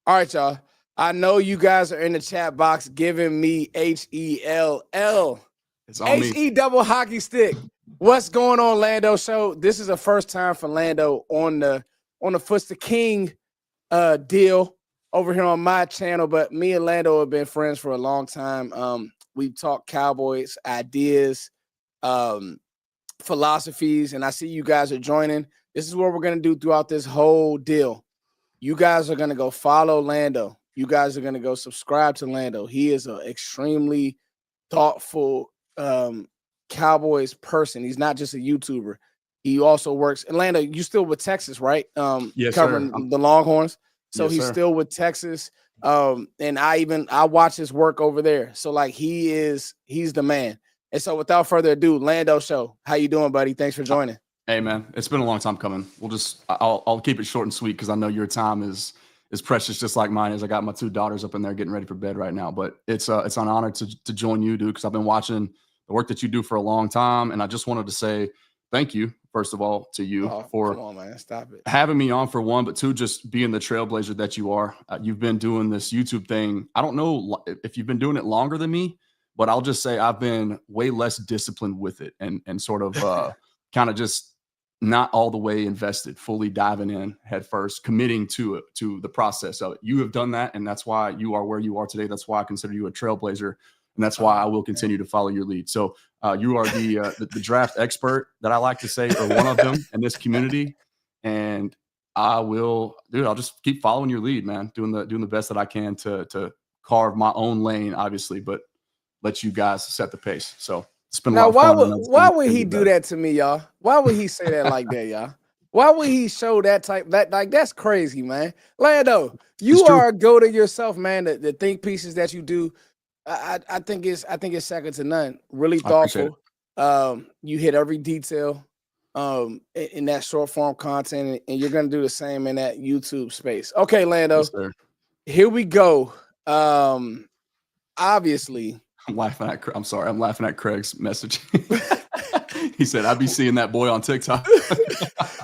All right, y'all. I know you guys are in the chat box giving me HELL. It's on me. HE double hockey stick. What's going on, Lando Show? This is the first time for Lando on the Foots the King deal over here on my channel. But me and Lando have been friends for a long time. We've talked Cowboys, ideas, philosophies, and I see you guys are joining. This is what we're gonna do throughout this whole deal. You guys are gonna go follow Lando. You guys are gonna go subscribe to Lando. He is an extremely thoughtful Cowboys person. He's not just a YouTuber. He also works. And Lando, you still with Texas, right? Yes, covering sir. the Longhorns. So Yes, he's sir. still with Texas. And I watch his work over there. So like he's the man. And so without further ado, Lando Show. How you doing, buddy? Thanks for joining. Hey man, it's been a long time coming. I'll keep it short and sweet because I know your time is precious, just like mine is. I got my 2 daughters up in there getting ready for bed right now. But it's an honor to join you, dude, because I've been watching the work that you do for a long time, and I just wanted to say thank you, first of all, to you for come on, man. Stop it. having me on for one, but 2, just being the trailblazer that you are. You've been doing this YouTube thing. I don't know if you've been doing it longer than me, but I'll just say I've been way less disciplined with it and sort of kind of just not all the way invested, fully diving in head first, committing to the process of it. You have done that, and that's why you are where you are today. That's why I consider you a trailblazer, and that's why I will continue to follow your lead. So you are the draft expert that I like to say, or one of them in this community, and I'll just keep following your lead, man, doing the best that I can to carve my own lane, obviously, but let you guys set the pace. So it's been a lot of fun. Why would he do that to me, y'all? Why would he say that like that, y'all? Why would he show that that's crazy, man? Lando, you are a go to yourself, man. The think pieces that you do, I think it's second to none. Really thoughtful. You hit every detail in that short form content, and you're gonna do the same in that YouTube space. Okay, Lando. Yes, sir. Here we go. Obviously. I'm laughing at Craig's message. He said, "I'd be seeing that boy on TikTok."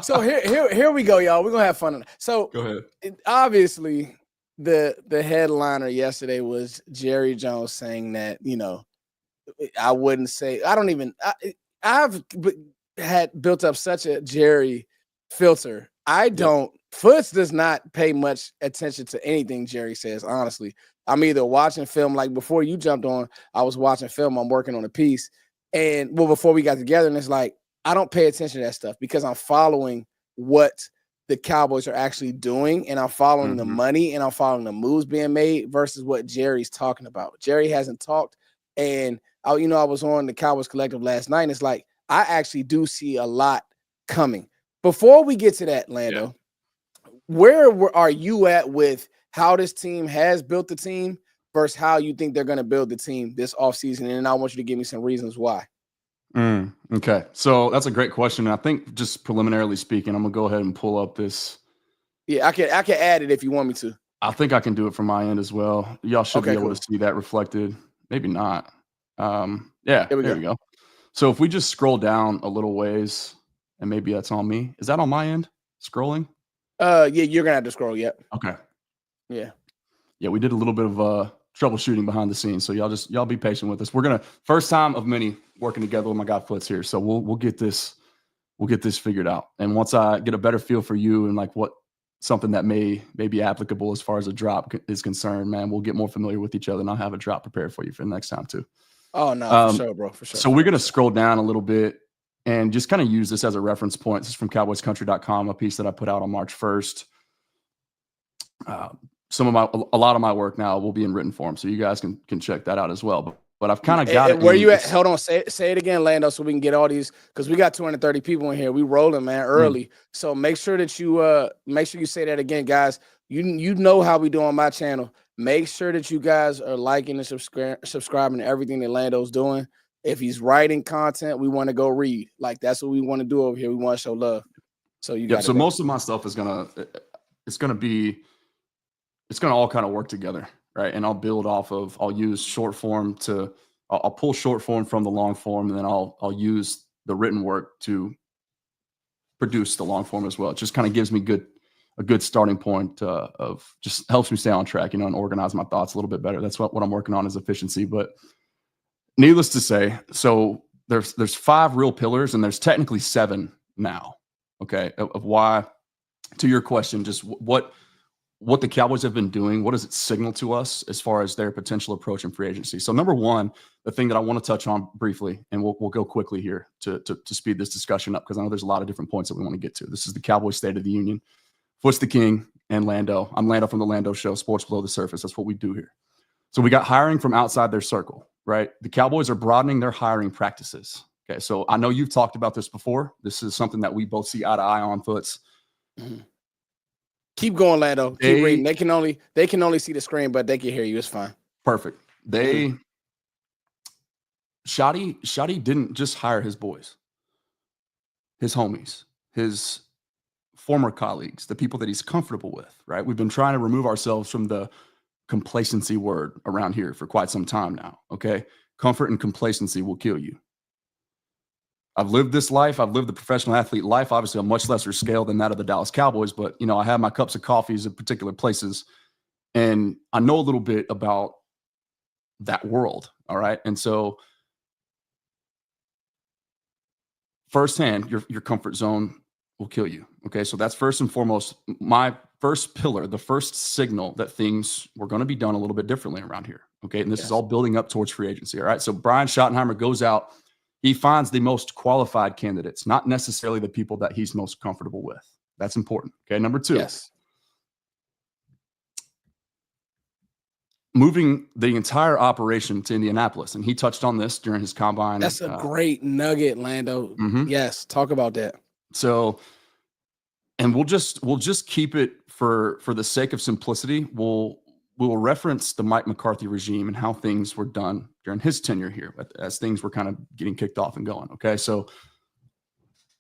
So here we go, y'all. We're gonna have fun. So go ahead. Obviously, the headliner yesterday was Jerry Jones saying that, I wouldn't say I've had built up such a Jerry filter. Foots does not pay much attention to anything Jerry says, honestly. I'm either watching film, like before you jumped on, I was watching film, I'm working on a piece. And before we got together, and it's like, I don't pay attention to that stuff because I'm following what the Cowboys are actually doing, and I'm following the money, and I'm following the moves being made versus what Jerry's talking about. Jerry hasn't talked, and I was on the Cowboys Collective last night, and it's like, I actually do see a lot coming. Before we get to that, Lando, where are you at with how this team has built the team versus how you think they're going to build the team this offseason? And I want you to give me some reasons why. Okay. So that's a great question. And I think just preliminarily speaking, I'm going to go ahead and pull up this. Yeah, I can add it if you want me to. I think I can do it from my end as well. Y'all should be able to see that reflected. Maybe not. There we go. So if we just scroll down a little ways, and maybe that's on me. Is that on my end, scrolling? Yeah, you're going to have to scroll. Yep. Okay. Yeah, we did a little bit of troubleshooting behind the scenes, so y'all be patient with us. We're gonna first time of many working together with my guy Foots here, so we'll get this figured out. And once I get a better feel for you and like what something that may be applicable as far as a drop is concerned, man, we'll get more familiar with each other, and I'll have a drop prepared for you for the next time too. Oh no, for sure, bro, for sure. So we're gonna scroll down a little bit and just kind of use this as a reference point. This is from CowboysCountry.com, a piece that I put out on March 1st. A lot of my work now will be in written form, so you guys can check that out as well. But I've kind of got it. Where you at? Hold on, say it again, Lando, so we can get all these, because we got 230 people in here. We rolling, man, early. So make sure that you say that again, guys. You know how we do on my channel. Make sure that you guys are liking and subscribing to everything that Lando's doing. If he's writing content, we want to go read. Like, that's what we want to do over here. We want to show love. So you got So most of my stuff is gonna all kind of work together, right? And I'll use short form I'll pull short form from the long form, and then I'll use the written work to produce the long form as well. It just kind of gives me a good starting point of just helps me stay on track, and organize my thoughts a little bit better. That's what I'm working on is efficiency. But needless to say, so there's 5 real pillars, and there's technically 7 now. Okay, of why. To your question, just what the Cowboys have been doing, what does it signal to us as far as their potential approach in free agency? So number one, the thing that I want to touch on briefly, and we'll go quickly here to speed this discussion up, because I know there's a lot of different points that we want to get to. This is the Cowboys State of the Union. Foots the King and Lando. I'm Lando from the Lando Show, Sports Below the Surface. That's what we do here. So we got hiring from outside their circle, right? The Cowboys are broadening their hiring practices. Okay, so I know you've talked about this before. This is something that we both see eye to eye on, Foots. Mm-hmm. Keep going, Lando. Keep reading. They can only see the screen, but they can hear you. It's fine. Perfect. Shoddy didn't just hire his boys, his homies, his former colleagues, the people that he's comfortable with, right? We've been trying to remove ourselves from the complacency word around here for quite some time now, okay? Comfort and complacency will kill you. I've lived this life. I've lived the professional athlete life, obviously on much lesser scale than that of the Dallas Cowboys, but, I have my cups of coffees at particular places, and I know a little bit about that world, all right? And so firsthand, your comfort zone will kill you, okay? So that's first and foremost, my first pillar, the first signal that things were going to be done a little bit differently around here, okay? And this is all building up towards free agency, all right? So Brian Schottenheimer goes out. He finds the most qualified candidates, not necessarily the people that he's most comfortable with. That's important. Okay. Number 2. Moving the entire operation to Indianapolis. And he touched on this during his combine. That's a great nugget, Lando. Mm-hmm. Yes. Talk about that. So, and we'll just keep it for the sake of simplicity. We will reference the Mike McCarthy regime and how things were done during his tenure here as things were kind of getting kicked off and going. Okay. So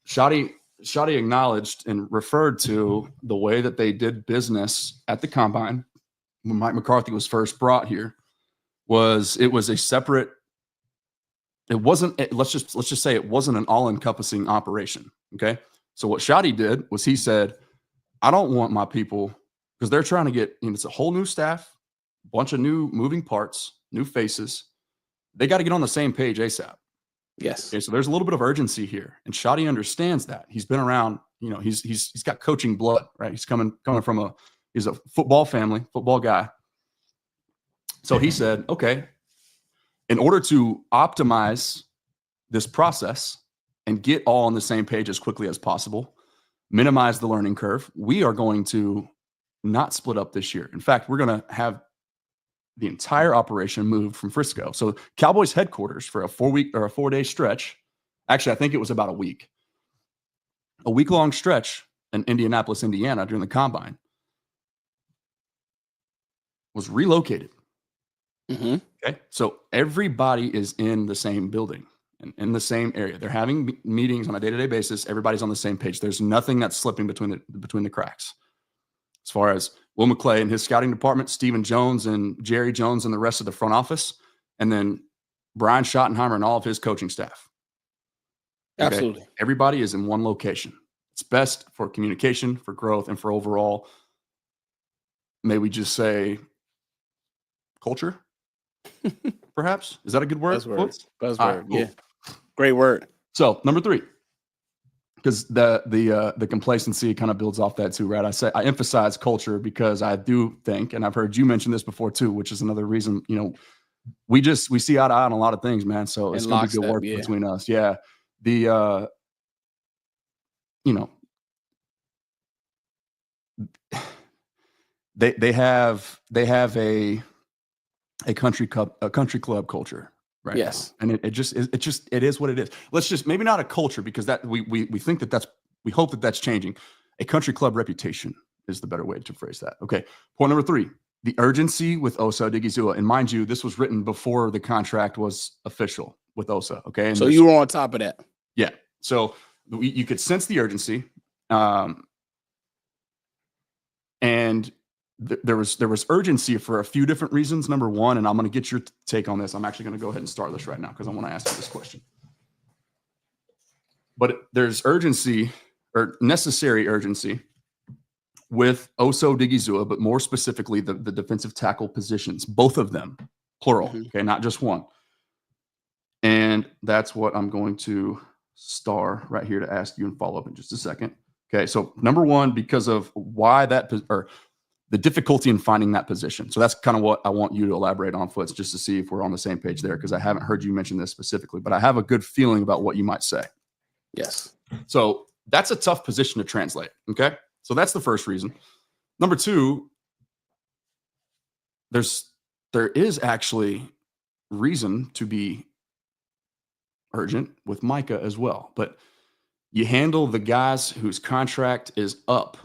Shoddy acknowledged and referred to the way that they did business at the combine when Mike McCarthy was first brought here. Let's just say it wasn't an all-encompassing operation. Okay. So what Shoddy did was he said, I don't want my people, because they're trying to get, it's a whole new staff, bunch of new moving parts, new faces. They got to get on the same page ASAP. Yes. Okay, so there's a little bit of urgency here, and Shoddy understands that. He's been around, he's got coaching blood, right? He's coming from he's a football family, football guy. So he said, okay, in order to optimize this process and get all on the same page as quickly as possible, minimize the learning curve, we are going to not split up this year. In fact, we're going to have the entire operation moved from Frisco. So Cowboys headquarters for a 4-day stretch. Actually, I think it was about a week-long stretch in Indianapolis, Indiana during the combine was relocated. Mm-hmm. Okay. So everybody is in the same building and in the same area. They're having meetings on a day-to-day basis. Everybody's on the same page. There's nothing that's slipping between the cracks. As far as Will McClay and his scouting department, Stephen Jones and Jerry Jones and the rest of the front office, and then Brian Schottenheimer and all of his coaching staff. Okay? Absolutely. Everybody is in one location. It's best for communication, for growth, and for overall, may we just say, culture, perhaps? Is that a good word? Buzzword. Right, cool. Yeah. Great word. So number 3. Because the complacency kind of builds off that too, right? I emphasize culture because I do think, and I've heard you mention this before too, which is another reason, we see eye to eye on a lot of things, man. So it's going to be good work between us. Yeah. They have a country club culture. Right. Yes. Now. And it is what it is. Let's just, maybe not a culture, because that we think we hope that that's changing. A country club reputation is the better way to phrase that. Okay. Point number 3, the urgency with Osa Odigizua. And mind you, this was written before the contract was official with Osa. Okay. And so you were on top of that. Yeah. So you could sense the urgency. And there was urgency for a few different reasons. Number 1, and I'm going to get your take on this. I'm actually going to go ahead and start this right now because I want to ask you this question. But there's urgency, or necessary urgency, with Oso Digizua, but more specifically the defensive tackle positions, both of them, plural, okay, not just one. And that's what I'm going to star right here to ask you and follow up in just a second. Okay, so number one, because of why that or the difficulty in finding that position. So that's kind of what I want you to elaborate on, Foots, just to see if we're on the same page there, because I haven't heard you mention this specifically, but I have a good feeling about what you might say. Yes. So that's a tough position to translate. Okay, so that's the first reason. Number two, there is actually reason to be urgent with Micah as well, but you handle the guys whose contract is up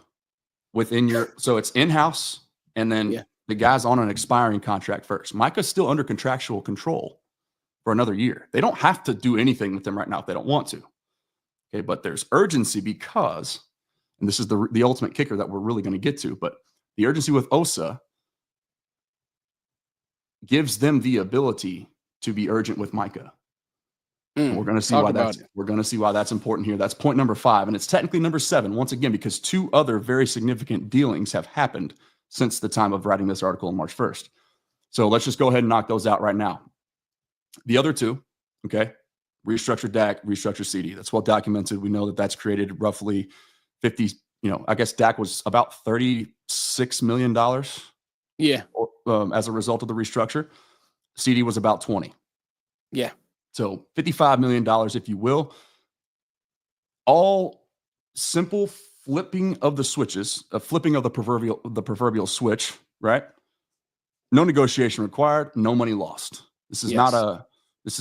within your, so it's in-house, and then the guy's on an expiring contract first. Micah's still under contractual control for another year. They don't have to do anything with them right now if they don't want to. Okay, but there's urgency because, and this is the ultimate kicker that we're really going to get to, but the urgency with Osa gives them the ability to be urgent with Micah. And we're going to see why that's important here. That's point number 5, and it's technically number 7 once again because 2 other very significant dealings have happened since the time of writing this article on March 1st. So let's just go ahead and knock those out right now. The other 2, okay, restructure Dak, restructure CD. That's well documented. We know that that's created roughly 50. I guess Dak was about $36 million. Yeah. As a result of the restructure, CD was about 20. Yeah. So $55 million, if you will. All simple flipping of the switches, a flipping of the proverbial switch, right? No negotiation required, no money lost. This is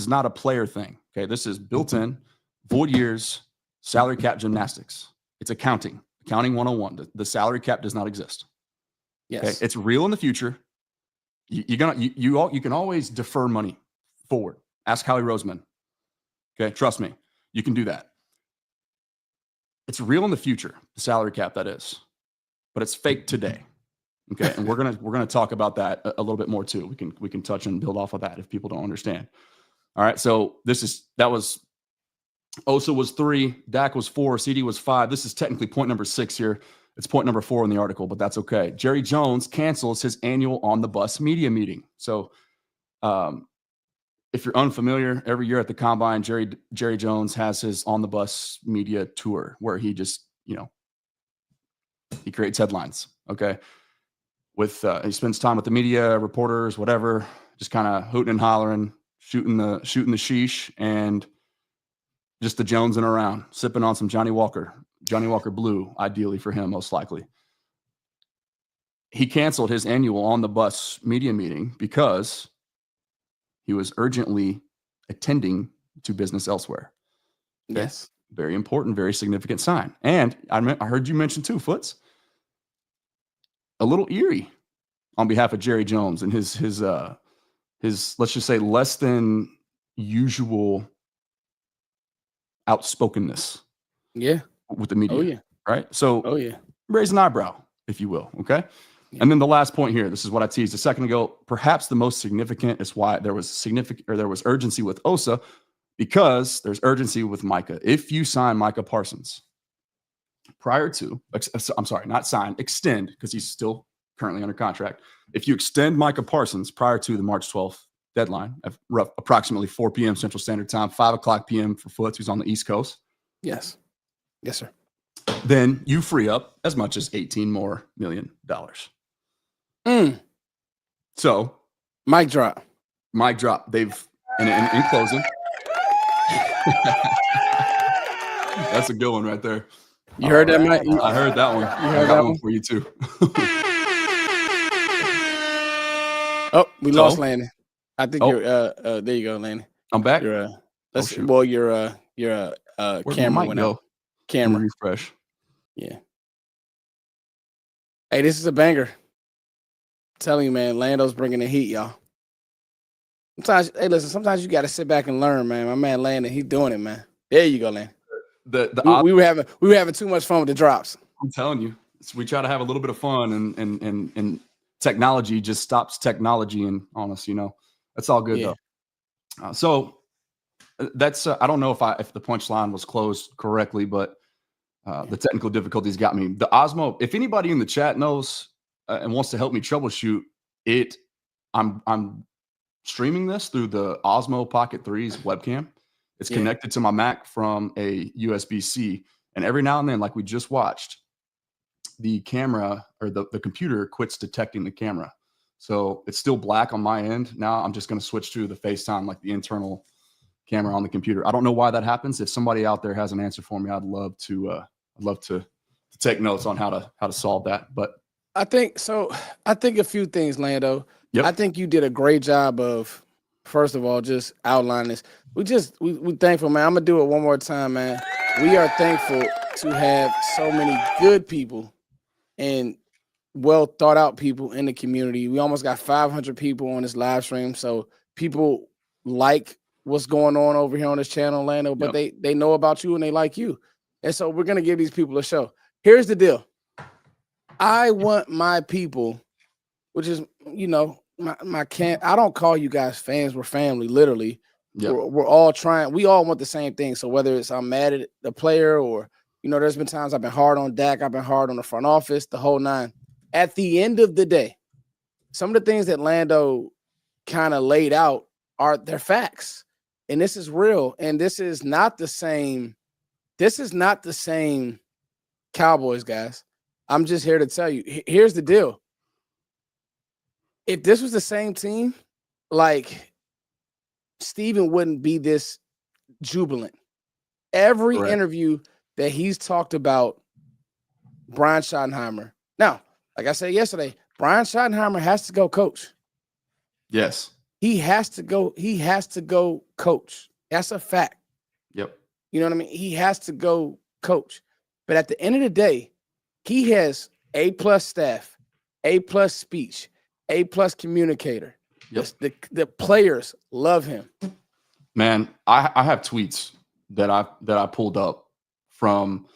not a player thing. Okay, this is built-in, void years, salary cap gymnastics. It's accounting 101. The salary cap does not exist. Yes, okay? It's real in the future. You can always defer money forward. Ask Howie Roseman. Okay, trust me, you can do that. It's real in the future, the salary cap that is, but it's fake today. Okay, and we're gonna talk about that a little bit more too. We can touch and build off of that if people don't understand. All right, so Osa was 3, Dak was 4, CD was 5. This is technically point number 6 here. It's point number 4 in the article, but that's okay. Jerry Jones cancels his annual on the bus media meeting. So, if you're unfamiliar, every year at the Combine, Jerry Jones has his on the bus media tour where he just, he creates headlines. Okay. He spends time with the media, reporters, whatever, just kind of hooting and hollering, shooting the sheesh, and just the Jonesing around, sipping on some Johnny Walker Blue, ideally for him, most likely. He canceled his annual on the bus media meeting because he was urgently attending to business elsewhere. Okay? Yes. Very important, very significant sign. And I heard you mention too, Foots, a little eerie on behalf of Jerry Jones and his let's just say less than usual outspokenness. Yeah. With the media. Oh yeah. Right. So raise an eyebrow, if you will. Okay. Yeah. And then the last point here, this is what I teased a second ago. Perhaps the most significant is why there was urgency with Osa, because there's urgency with Micah. If you sign Micah Parsons extend, because he's still currently under contract. If you extend Micah Parsons prior to the March 12th deadline at approximately 4 p.m. Central Standard Time, 5 o'clock p.m. for Foots, who's on the East Coast. Yes. Yes, sir. Then you free up as much as $18 million. So, mic drop. They've in closing. That's a good one right there. You heard that, Mike? I heard that one. You heard that one for you too. Oh, we lost Landon. I think you're. There you go, Landon. I'm back. You're. You're camera went out. Camera refresh. Yeah. Hey, this is a banger. I'm telling you, man, Lando's bringing the heat, y'all. Sometimes you got to sit back and learn, man. My man Landon, he's doing it, man. There you go, Landon. We were having too much fun with the drops. I'm telling you, we try to have a little bit of fun, and technology just stops technology. And honest, that's all good though. So that's I don't know if the punchline was closed correctly, but The technical difficulties got me. The Osmo, if anybody in the chat knows and wants to help me troubleshoot it, I'm streaming this through the Osmo Pocket 3's webcam. It's connected to my Mac from a USB-C. And every now and then, like we just watched, the camera or the computer quits detecting the camera. So it's still black on my end. Now I'm just going to switch to the FaceTime, like the internal camera on the computer. I don't know why that happens. If somebody out there has an answer for me, I'd love to take notes on how to solve that. But I think a few things, Lando. Yep. I think you did a great job of, first of all, just outlining this. We thankful, man. I'm gonna do it one more time, man. We are thankful to have so many good people and well thought out people in the community. We almost got 500 people on this live stream, so people like what's going on over here on this channel, Lando. But they know about you and they like you, and so we're gonna give these people a show. Here's the deal. I want my people, which is, my camp. I don't call you guys fans. We're family, literally. Yep. We're all trying. We all want the same thing. So whether it's I'm mad at the player or, there's been times I've been hard on Dak. I've been hard on the front office, the whole nine. At the end of the day, some of the things that Lando kind of laid out they're facts. And this is real. And this is not the same. This is not the same Cowboys, guys. I'm just here to tell you, here's the deal. If this was the same team, like, Steven wouldn't be this jubilant. Every interview that he's talked about Brian Schottenheimer. Now, like I said yesterday, Brian Schottenheimer has to go coach. Yes. He has to go coach. That's a fact. Yep. You know what I mean? He has to go coach. But at the end of the day, he has A+ staff, A+ speech, A+ communicator. Yep. The players love him. Man, I have tweets that I pulled up from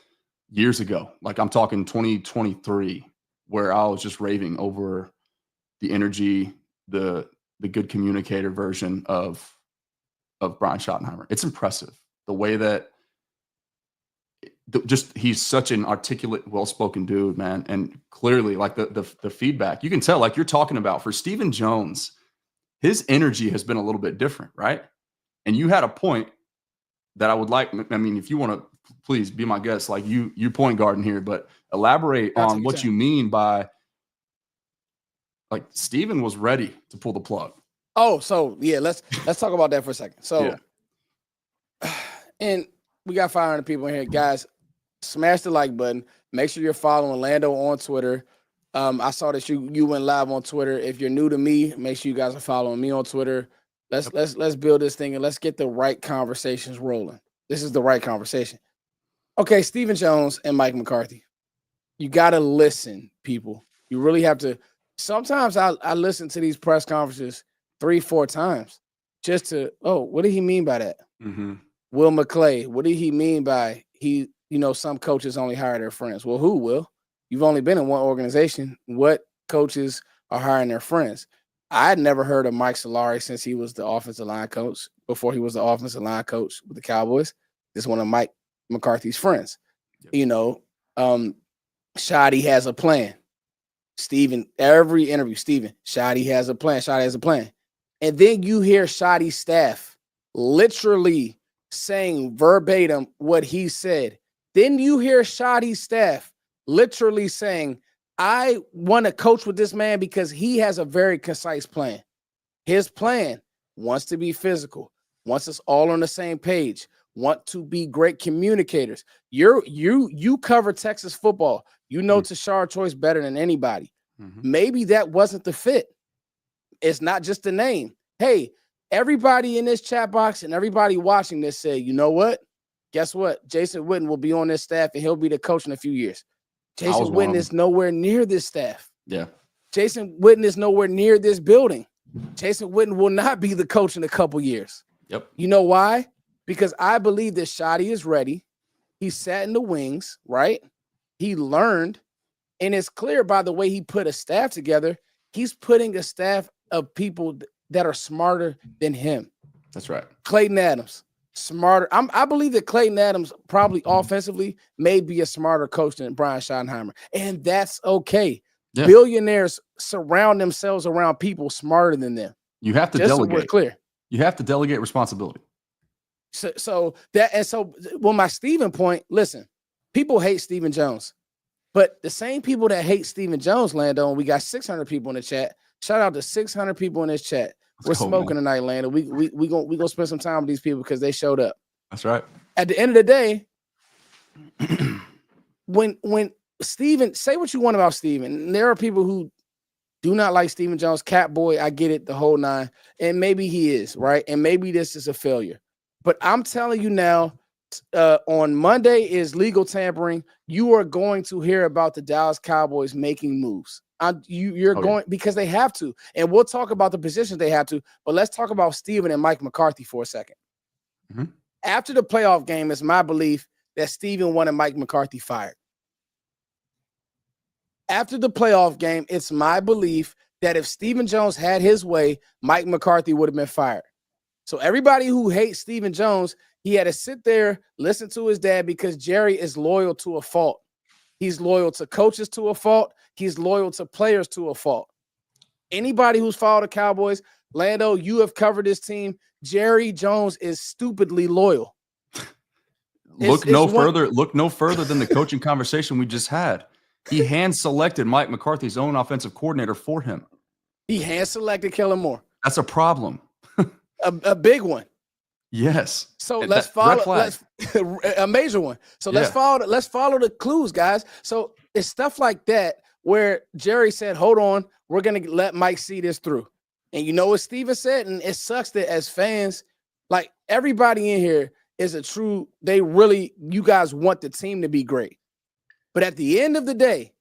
years ago. Like I'm talking 2023, where I was just raving over the energy, the good communicator version of Brian Schottenheimer. It's impressive the way that he's such an articulate, well-spoken dude, man. And clearly, like the feedback, you can tell, like you're talking about, for Stephen Jones, his energy has been a little bit different, right? And you had a point that I would like, I mean, if you want to, please be my guest, like you point guarding here, but elaborate on what you mean by, like, Stephen was ready to pull the plug. Oh, so yeah, let's talk about that for a second. So, and we got 500 people in here, guys. Smash the like button. Make sure you're following Lando on Twitter. I saw that you went live on Twitter. If you're new to me, make sure you guys are following me on Twitter. Let's build this thing and let's get the right conversations rolling. This is the right conversation. Okay, Stephen Jones and Mike McCarthy. You got to listen, people. You really have to. Sometimes I listen to these press conferences 3-4 times just to, what did he mean by that? Mm-hmm. Will McClay, what did he mean by some coaches only hire their friends? Well, who will? You've only been in one organization. What coaches are hiring their friends? I had never heard of Mike Solari since he was the offensive line coach, before he was the offensive line coach with the Cowboys. This is one of Mike McCarthy's friends. Yep. Shotty has a plan. Steven, every interview, Shotty has a plan. Shotty has a plan. And then you hear Shotty's staff literally saying verbatim what he said. Then you hear Shotty's staff literally saying, I want to coach with this man because he has a very concise plan. His plan wants to be physical, wants us all on the same page, want to be great communicators. You cover Texas football. You know Tashard Choice better than anybody. Mm-hmm. Maybe that wasn't the fit. It's not just the name. Hey, everybody in this chat box and everybody watching this say, you know what? Guess what? Jason Witten will be on this staff and he'll be the coach in a few years. Jason Witten is nowhere near this staff. Yeah. Jason Witten is nowhere near this building. Jason Witten will not be the coach in a couple years. Yep. You know why? Because I believe that Shotty is ready. He sat in the wings, right? He learned. And it's clear by the way he put a staff together, he's putting a staff of people that are smarter than him. That's right. Clayton Adams, smarter. I believe that Clayton Adams probably offensively may be a smarter coach than Brian Schottenheimer, and that's okay. Yeah. Billionaires surround themselves around people smarter than them. You have to Just delegate. So we're clear. You have to delegate responsibility. So my Stephen point, listen, people hate Stephen Jones, but the same people that hate Stephen Jones, Lando, and we got 600 people in the chat. Shout out to 600 people in this chat. We're smoking tonight, Lando. We gonna spend some time with these people because they showed up. That's right. At the end of the day, when Stephen, say what you want about Stephen, there are people who do not like Stephen Jones, cat boy. I get it, the whole nine, and maybe he is right, and maybe this is a failure. But I'm telling you now, on Monday is legal tampering. You are going to hear about the Dallas Cowboys making moves. You're going because they have to, and we'll talk about the positions they have to. But let's talk about Stephen and Mike McCarthy for a second. Mm-hmm. After the playoff game, it's my belief that Stephen wanted Mike McCarthy fired. After the playoff game, it's my belief that if Stephen Jones had his way, Mike McCarthy would have been fired. So everybody who hates Stephen Jones, he had to sit there, listen to his dad because Jerry is loyal to a fault. He's loyal to coaches to a fault. He's loyal to players to a fault. Anybody who's followed the Cowboys, Lando, you have covered this team. Jerry Jones is stupidly loyal. Look no further than the coaching conversation we just had. He hand-selected Mike McCarthy's own offensive coordinator for him. He hand-selected Kellen Moore. That's a problem. a big one. Yes. So let's follow a major one. So let's follow the clues, guys. So it's stuff like that where Jerry said, hold on, we're going to let Mike see this through. And you know what Steven said? And it sucks that as fans, like everybody in here is you guys want the team to be great. But at the end of the day,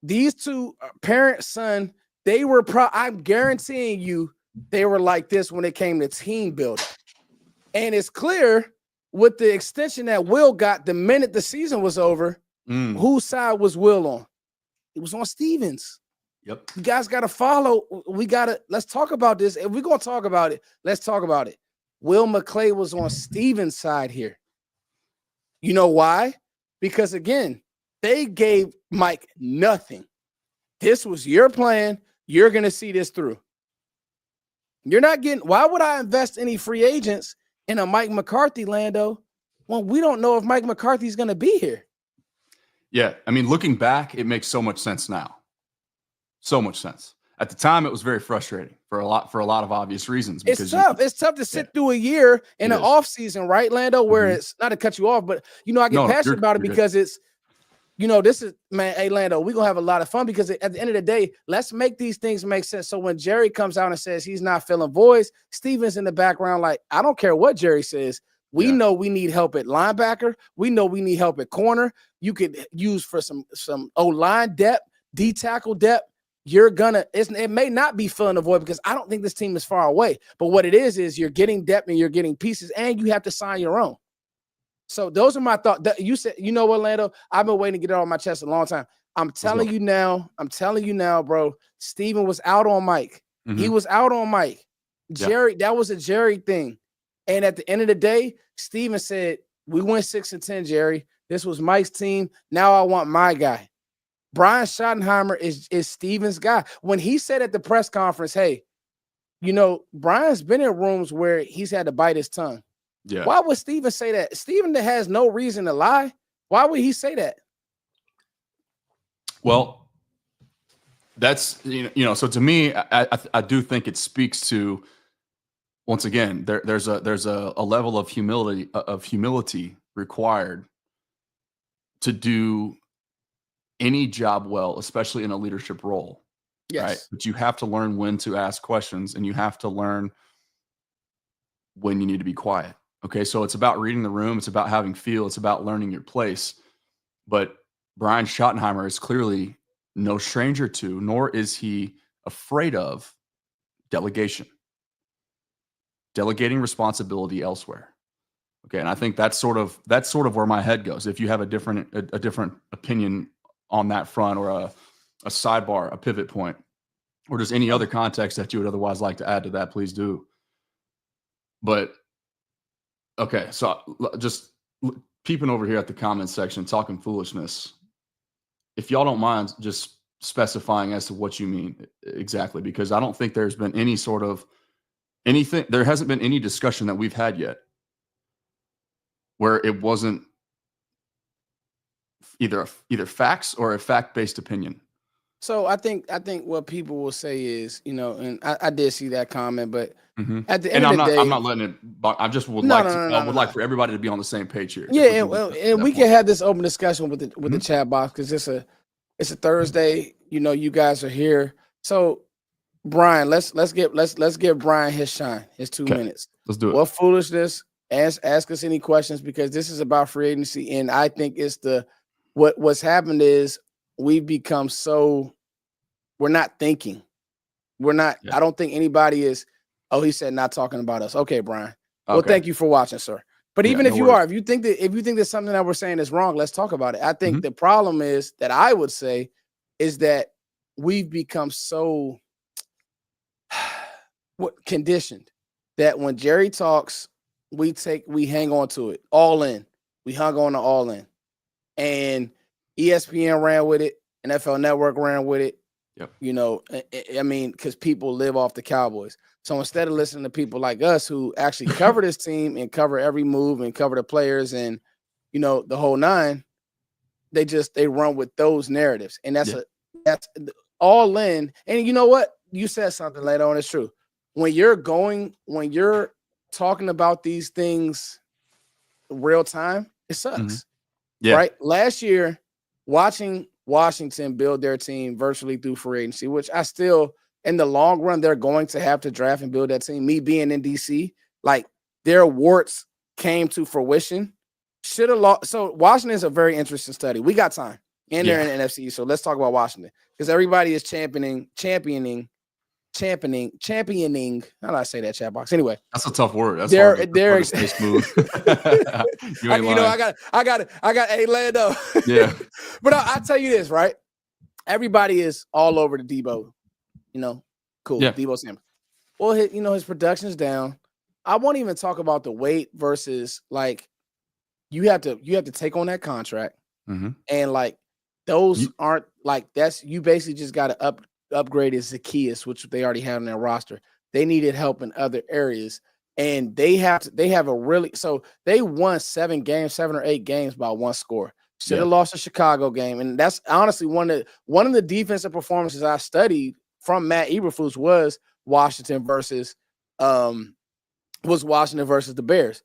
these two parent, son, they were I'm guaranteeing you they were like this when it came to team building. And it's clear with the extension that Will got the minute the season was over, whose side was Will on? It was on Stevens. Yep. You guys got to follow. Let's talk about this. If we're going to talk about it, let's talk about it. Will McClay was on Stevens' side here. You know why? Because again, they gave Mike nothing. This was your plan. You're going to see this through. You're not getting, why would I invest any free agents in a Mike McCarthy, Lando? Well, we don't know if Mike McCarthy's going to be here. Yeah. I mean, looking back, it makes so much sense now. So much sense. At the time, it was very frustrating for a lot of obvious reasons. It's tough. It's tough to sit through a year in an off season, right, Lando? Where it's not to cut you off, but I get passionate about it because it's, this is, man, hey, Lando, we're going to have a lot of fun because at the end of the day, let's make these things make sense. So when Jerry comes out and says he's not filling voids, Steven's in the background like, I don't care what Jerry says. We know we need help at linebacker. We know we need help at corner. You could use for some O-line depth, D-tackle depth. It may not be filling the void because I don't think this team is far away. But what it is you're getting depth and you're getting pieces and you have to sign your own. So those are my thoughts. You said, you know what, Lando? I've been waiting to get it on my chest a long time. I'm telling you now, bro. Steven was out on Mike. Mm-hmm. He was out on Mike. Jerry, that was a Jerry thing. And at the end of the day, Steven said, we went 6-10, Jerry. This was Mike's team. Now I want my guy. Brian Schottenheimer is Steven's guy. When he said at the press conference, hey, Brian's been in rooms where he's had to bite his tongue. Yeah. Why would Steven say that? Steven that has no reason to lie. Why would he say that? Well, that's, so to me, I do think it speaks to, once again, there's a level of humility required to do any job well, especially in a leadership role. Yes. Right. But you have to learn when to ask questions and you have to learn when you need to be quiet. Okay. So it's about reading the room. It's about having feel. It's about learning your place. But Brian Schottenheimer is clearly no stranger to, nor is he afraid of delegation, delegating responsibility elsewhere. Okay. And I think that's sort of where my head goes. If you have a different opinion on that front or a sidebar, a pivot point, or just any other context that you would otherwise like to add to that, please do. But Okay, so just peeping over here at the comment section, talking foolishness. If y'all don't mind, just specifying as to what you mean exactly, because I don't think there's been any sort of anything. There hasn't been any discussion that we've had yet where it wasn't either facts or a fact-based opinion. So I think what people will say is, and I did see that comment, but at the end And of the day, I'm not letting it. I just would no, like no, to. no, I no, would no, like no. for everybody to be on the same page here. Yeah, and we can have this open discussion with the Mhm. chat box because it's a Thursday. You guys are here. So Brian, let's give Brian his shine, his 2 minutes. Let's do it. What foolishness? Ask us any questions because this is about free agency, and I think it's what's happened is we've become so we're not thinking. We're not. Yeah. I don't think anybody is. Oh, he said not talking about us. Okay, Brian. Well, Okay. thank you for watching, sir. But even no if you worries. are, if you think that something that we're saying is wrong, let's talk about it. I think Mhm. the problem is that I would say is that we've become so conditioned that when Jerry talks, we hang on to it all in. We hung on to all in, and ESPN ran with it. NFL Network ran with it. Yep. I mean, because people live off the Cowboys. So instead of listening to people like us who actually cover this team and cover every move and cover the players and the whole nine, they run with those narratives, and that's all in. And you know what? You said something later on. It's true. When you're talking about these things real time, it sucks. Mhm. Yeah. Right? Last year, watching Washington build their team virtually through free agency, which I still, in the long run, they're going to have to draft and build that team. Me being in DC, like their warts came to fruition. Should have lost. So Washington is a very interesting study. We got time, and they're in the NFC. So let's talk about Washington because everybody is championing. How do I say that, chat box? Anyway, that's a tough word. That's they're hard to stay smooth. I got a Lando. Yeah. But I tell you this, right? Everybody is all over the Debo. Cool. Yeah. Debo Samuel. Well, his production's down. I won't even talk about the weight versus like you have to take on that contract, and like those aren't like that's you basically just got to upgrade his Zacchaeus, which they already have in their roster. They needed help in other areas, and they have a really so they won 7 or 8 games by one score. Should have lost a Chicago game, and that's honestly one of the defensive performances I studied from Matt Eberflus was Washington versus the Bears.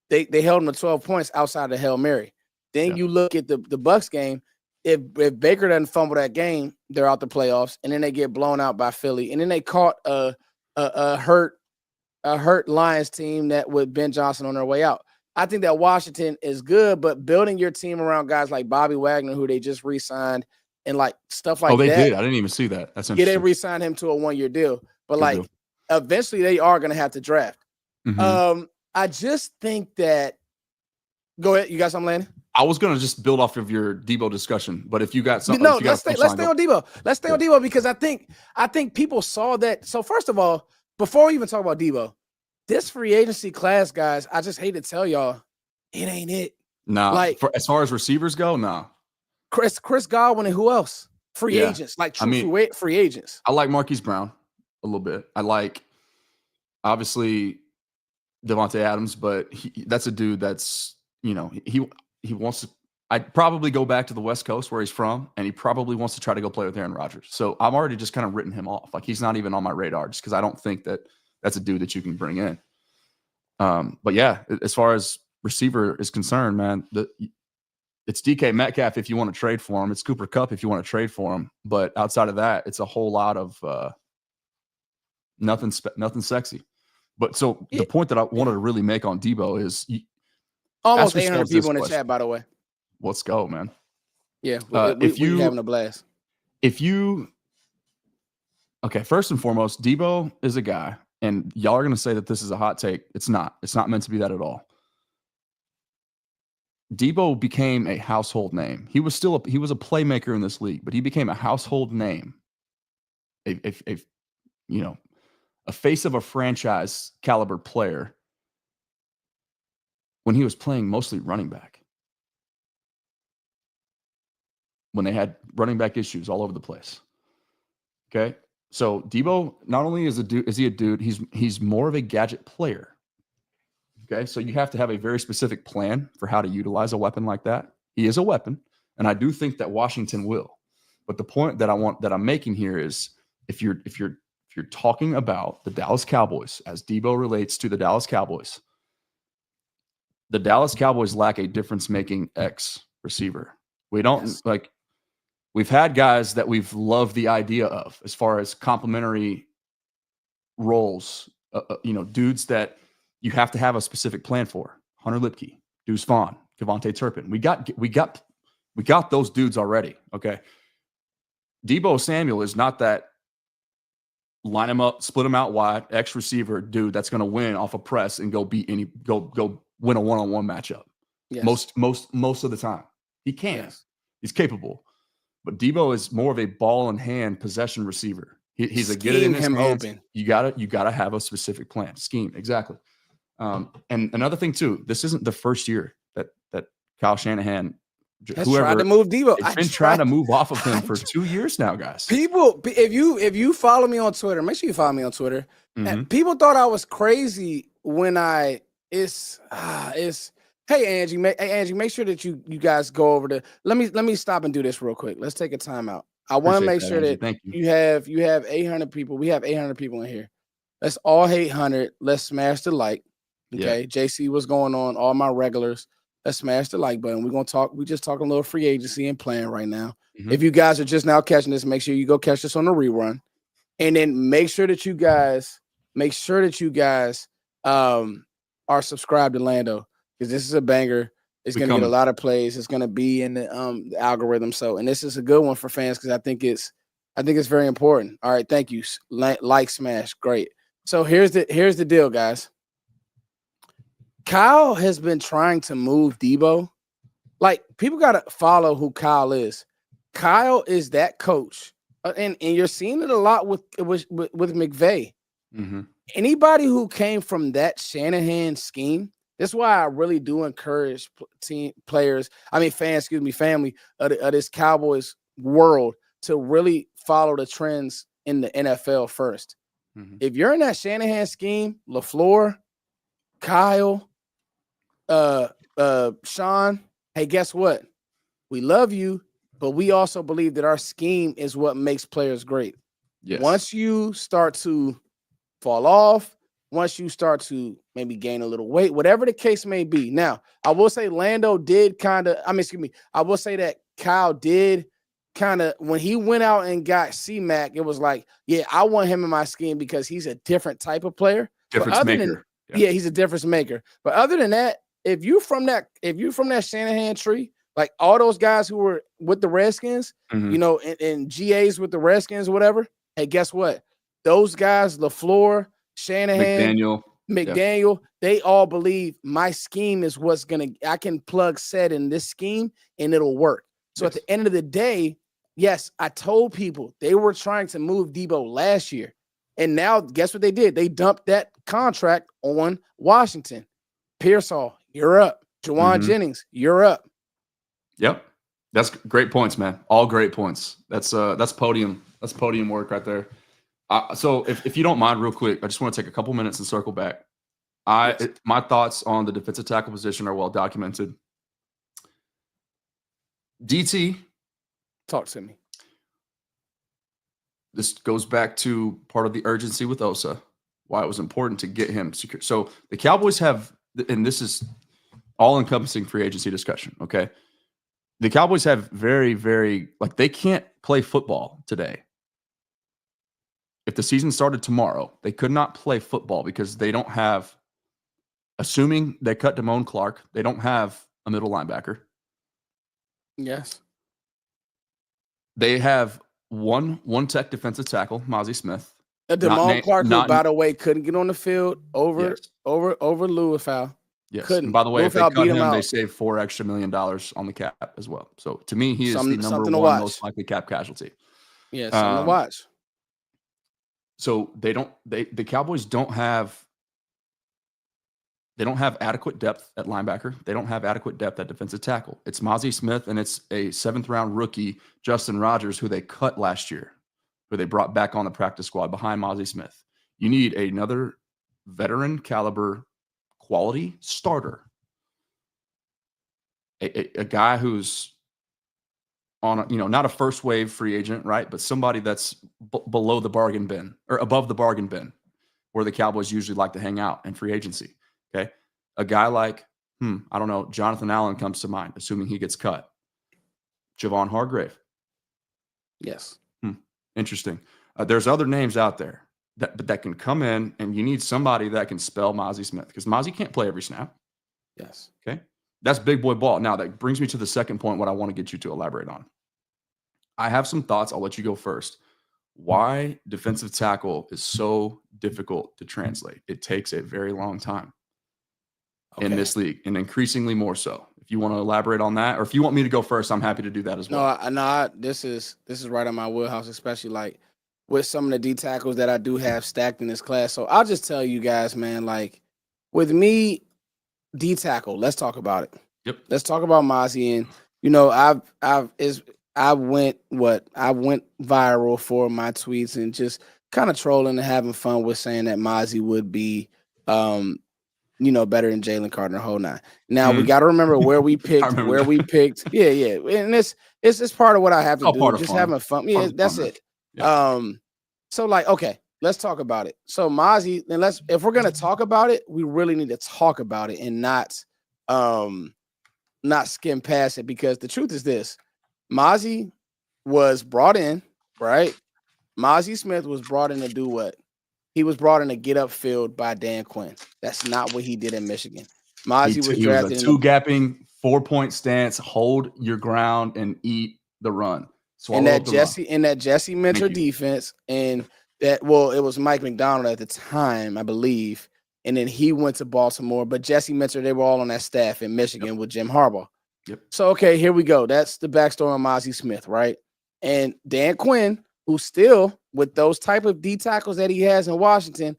They held them to 12 points outside of Hail Mary. Then you look at the Bucs game. If Baker doesn't fumble that game, they're out the playoffs, and then they get blown out by Philly, and then they caught a hurt Lions team that with Ben Johnson on their way out. I think that Washington is good, but building your team around guys like Bobby Wagner, who they just re-signed, and like stuff like that. Oh, they did. I didn't even see that. That's interesting. Yeah, they re-signed him to a 1-year deal, but good deal. Eventually they are going to have to draft. I just think that. Go ahead. You got something, Landon? I was going to just build off of your Debo discussion, but if you got something, let's stay on Debo. Let's stay on Debo because I think people saw that. So first of all, before we even talk about Debo, this free agency class, guys, I just hate to tell y'all, it ain't it. Nah, like as far as receivers go, nah. Chris Godwin and who else? Free agents, like true free agents. I like Marquise Brown a little bit. I like obviously Devontae Adams, but that's a dude that's he wants to. I'd probably go back to the West Coast where he's from, and he probably wants to try to go play with Aaron Rodgers. So I'm already just kind of written him off. Like he's not even on my radar just because I don't think that that's a dude that you can bring in. But yeah, as far as receiver is concerned, man, it's DK Metcalf if you want to trade for him. It's Cooper Kupp if you want to trade for him. But outside of that, it's a whole lot of nothing sexy. But so the point that I wanted to really make on Debo is almost 800 people in the chat, by the way. Let's go, man. Yeah, we're having a blast. Okay, first and foremost, Debo is a guy, and y'all are going to say that this is a hot take. It's not. It's not meant to be that at all. Debo became a household name. He was a playmaker in this league, but he became a household name. A face of a franchise caliber player when he was playing mostly running back. When they had running back issues all over the place. Okay. So Debo not only is he a dude, he's more of a gadget player. Okay. So you have to have a very specific plan for how to utilize a weapon like that. He is a weapon, and I do think that Washington will. But the point that I'm making here is if you're talking about the Dallas Cowboys as Debo relates to the Dallas Cowboys lack a difference-making X receiver. We don't like. We've had guys that we've loved the idea of as far as complementary roles, dudes that you have to have a specific plan for. Hunter Lipke, Deuce Vaughn, Kevontae Turpin. We got those dudes already. Okay. Debo Samuel is not that line him up, split him out wide, X receiver dude that's going to win off a press and go win a one-on-one matchup. Yes. Most of the time. He can. Yes. He's capable. But Debo is more of a ball in hand possession receiver. He's a get it in his hands. Open. You gotta have a specific plan. Scheme, exactly. And another thing too, this isn't the first year that Kyle Shanahan tried to move Debo. I've been trying to move off of him for 2 years now, guys. People, if you follow me on Twitter, make sure you follow me on Twitter. Mm-hmm. People thought I was crazy when Hey Angie, make sure that you guys go over to. Let me stop and do this real quick. Let's take a time out. I want to make sure that you have 800 people. We have 800 people in here. Let's all hate 100. Let's smash the like. Okay, yeah. JC, what's going on? All my regulars. Let's smash the like button. We're gonna talk. We just talking a little free agency and playing right now. Mm-hmm. If you guys are just now catching this, make sure you go catch this on the rerun, and then make sure that you guys are subscribed to Lando. Because this is a banger. It's going to get a lot of plays. It's going to be in the algorithm. So, and this is a good one for fans because I think it's very important. All right, thank you. Like, smash, great. So here's the deal, guys. Kyle has been trying to move Debo. Like, people got to follow who Kyle is. Kyle is that coach, and you're seeing it a lot with McVay. Mm-hmm. Anybody who came from that Shanahan scheme. That's why I really do encourage family of this Cowboys world to really follow the trends in the NFL first. Mm-hmm. If you're in that Shanahan scheme, LaFleur, Kyle, Sean, hey, guess what? We love you, but we also believe that our scheme is what makes players great. Yes. Once you start to fall off, once you start to maybe gain a little weight, whatever the case may be. Now, I will say Lando did I will say that Kyle did kind of, when he went out and got C-Mac, it was like, yeah, I want him in my scheme because he's a different type of player. Difference maker. Yeah, he's a difference maker. But other than that, if you from that Shanahan tree, like all those guys who were with the Redskins, mm-hmm. and GAs with the Redskins, whatever, hey, guess what? Those guys, LaFleur, Shanahan, McDaniel, they all believe my scheme is I can plug set in this scheme and it'll work. So At the end of the day, yes, I told people they were trying to move Debo last year. And now guess what they did? They dumped that contract on Washington. Pearsall, you're up. Jawan mm-hmm. Jennings, you're up. Yep. That's great points, man. All great points. That's podium. That's podium work right there. So if you don't mind real quick, I just want to take a couple minutes and circle back. My thoughts on the defensive tackle position are well documented. DT. Talk to me. This goes back to part of the urgency with Osa, why it was important to get him secure. So the Cowboys have, and this is all-encompassing free agency discussion, okay? The Cowboys have very, very, they can't play football today. If the season started tomorrow, they could not play football because they don't have, assuming they cut Damone Clark, they don't have a middle linebacker. Yes. They have one tech defensive tackle, Mozzie Smith. Damone Clark, who, by the way, couldn't get on the field over Louis Fowl. Yes. Couldn't. And by the way, if they cut him, they save $4 extra million on the cap as well. So to me, he is the number one most likely cap casualty. Yeah, something to watch. So the Cowboys don't have They don't have adequate depth at linebacker. They don't have adequate depth at defensive tackle. It's Mozzie Smith and it's a 7th-round rookie, Justin Rogers, who they cut last year, who they brought back on the practice squad behind Mozzie Smith. You need another veteran caliber quality starter. A guy who's on, not a first wave free agent, right? But somebody that's below the bargain bin or above the bargain bin where the Cowboys usually like to hang out in free agency. Okay. A guy like, I don't know, Jonathan Allen comes to mind, assuming he gets cut. Javon Hargrave. Yes. Interesting. There's other names out there that can come in, and you need somebody that can spell Mozzie Smith because Mozzie can't play every snap. Yes. Okay. That's big boy ball. Now, that brings me to the second point, what I want to get you to elaborate on. I have some thoughts. I'll let you go first. Why defensive tackle is so difficult to translate. It takes a very long time in this league, and increasingly more so. If you want to elaborate on that, or if you want me to go first, I'm happy to do that as well. This is right on my wheelhouse, especially like with some of the D tackles that I do have stacked in this class. So I'll just tell you guys, man, like with me, D tackle, let's talk about it. Yep. Let's talk about Mozzie. And I went viral for my tweets and just kind of trolling and having fun with saying that Mozzie would be better than Jalen Carter the whole nine. Now we got to remember where we picked, Yeah. And it's part of what I have to do. Just having fun. Yeah, that's it. Yeah. So like, okay, let's talk about it. So Mozzie, then if we're going to talk about it, we really need to talk about it and not skim past it, because the truth is this: Mozzie was brought in, right? Mozzie Smith was brought in to do what? He was brought in to get upfield by Dan Quinn. That's not what he did in Michigan. Mozzie was drafted in a two-gapping, 4-point stance, hold your ground and eat the run. In that Jesse Minter defense, and it was Mike McDonald at the time, I believe. And then he went to Baltimore, but Jesse Minter, they were all on that staff in Michigan with Jim Harbaugh. Yep. So, okay, here we go. That's the backstory on Mozzie Smith, right? And Dan Quinn, who still, with those type of D tackles that he has in Washington,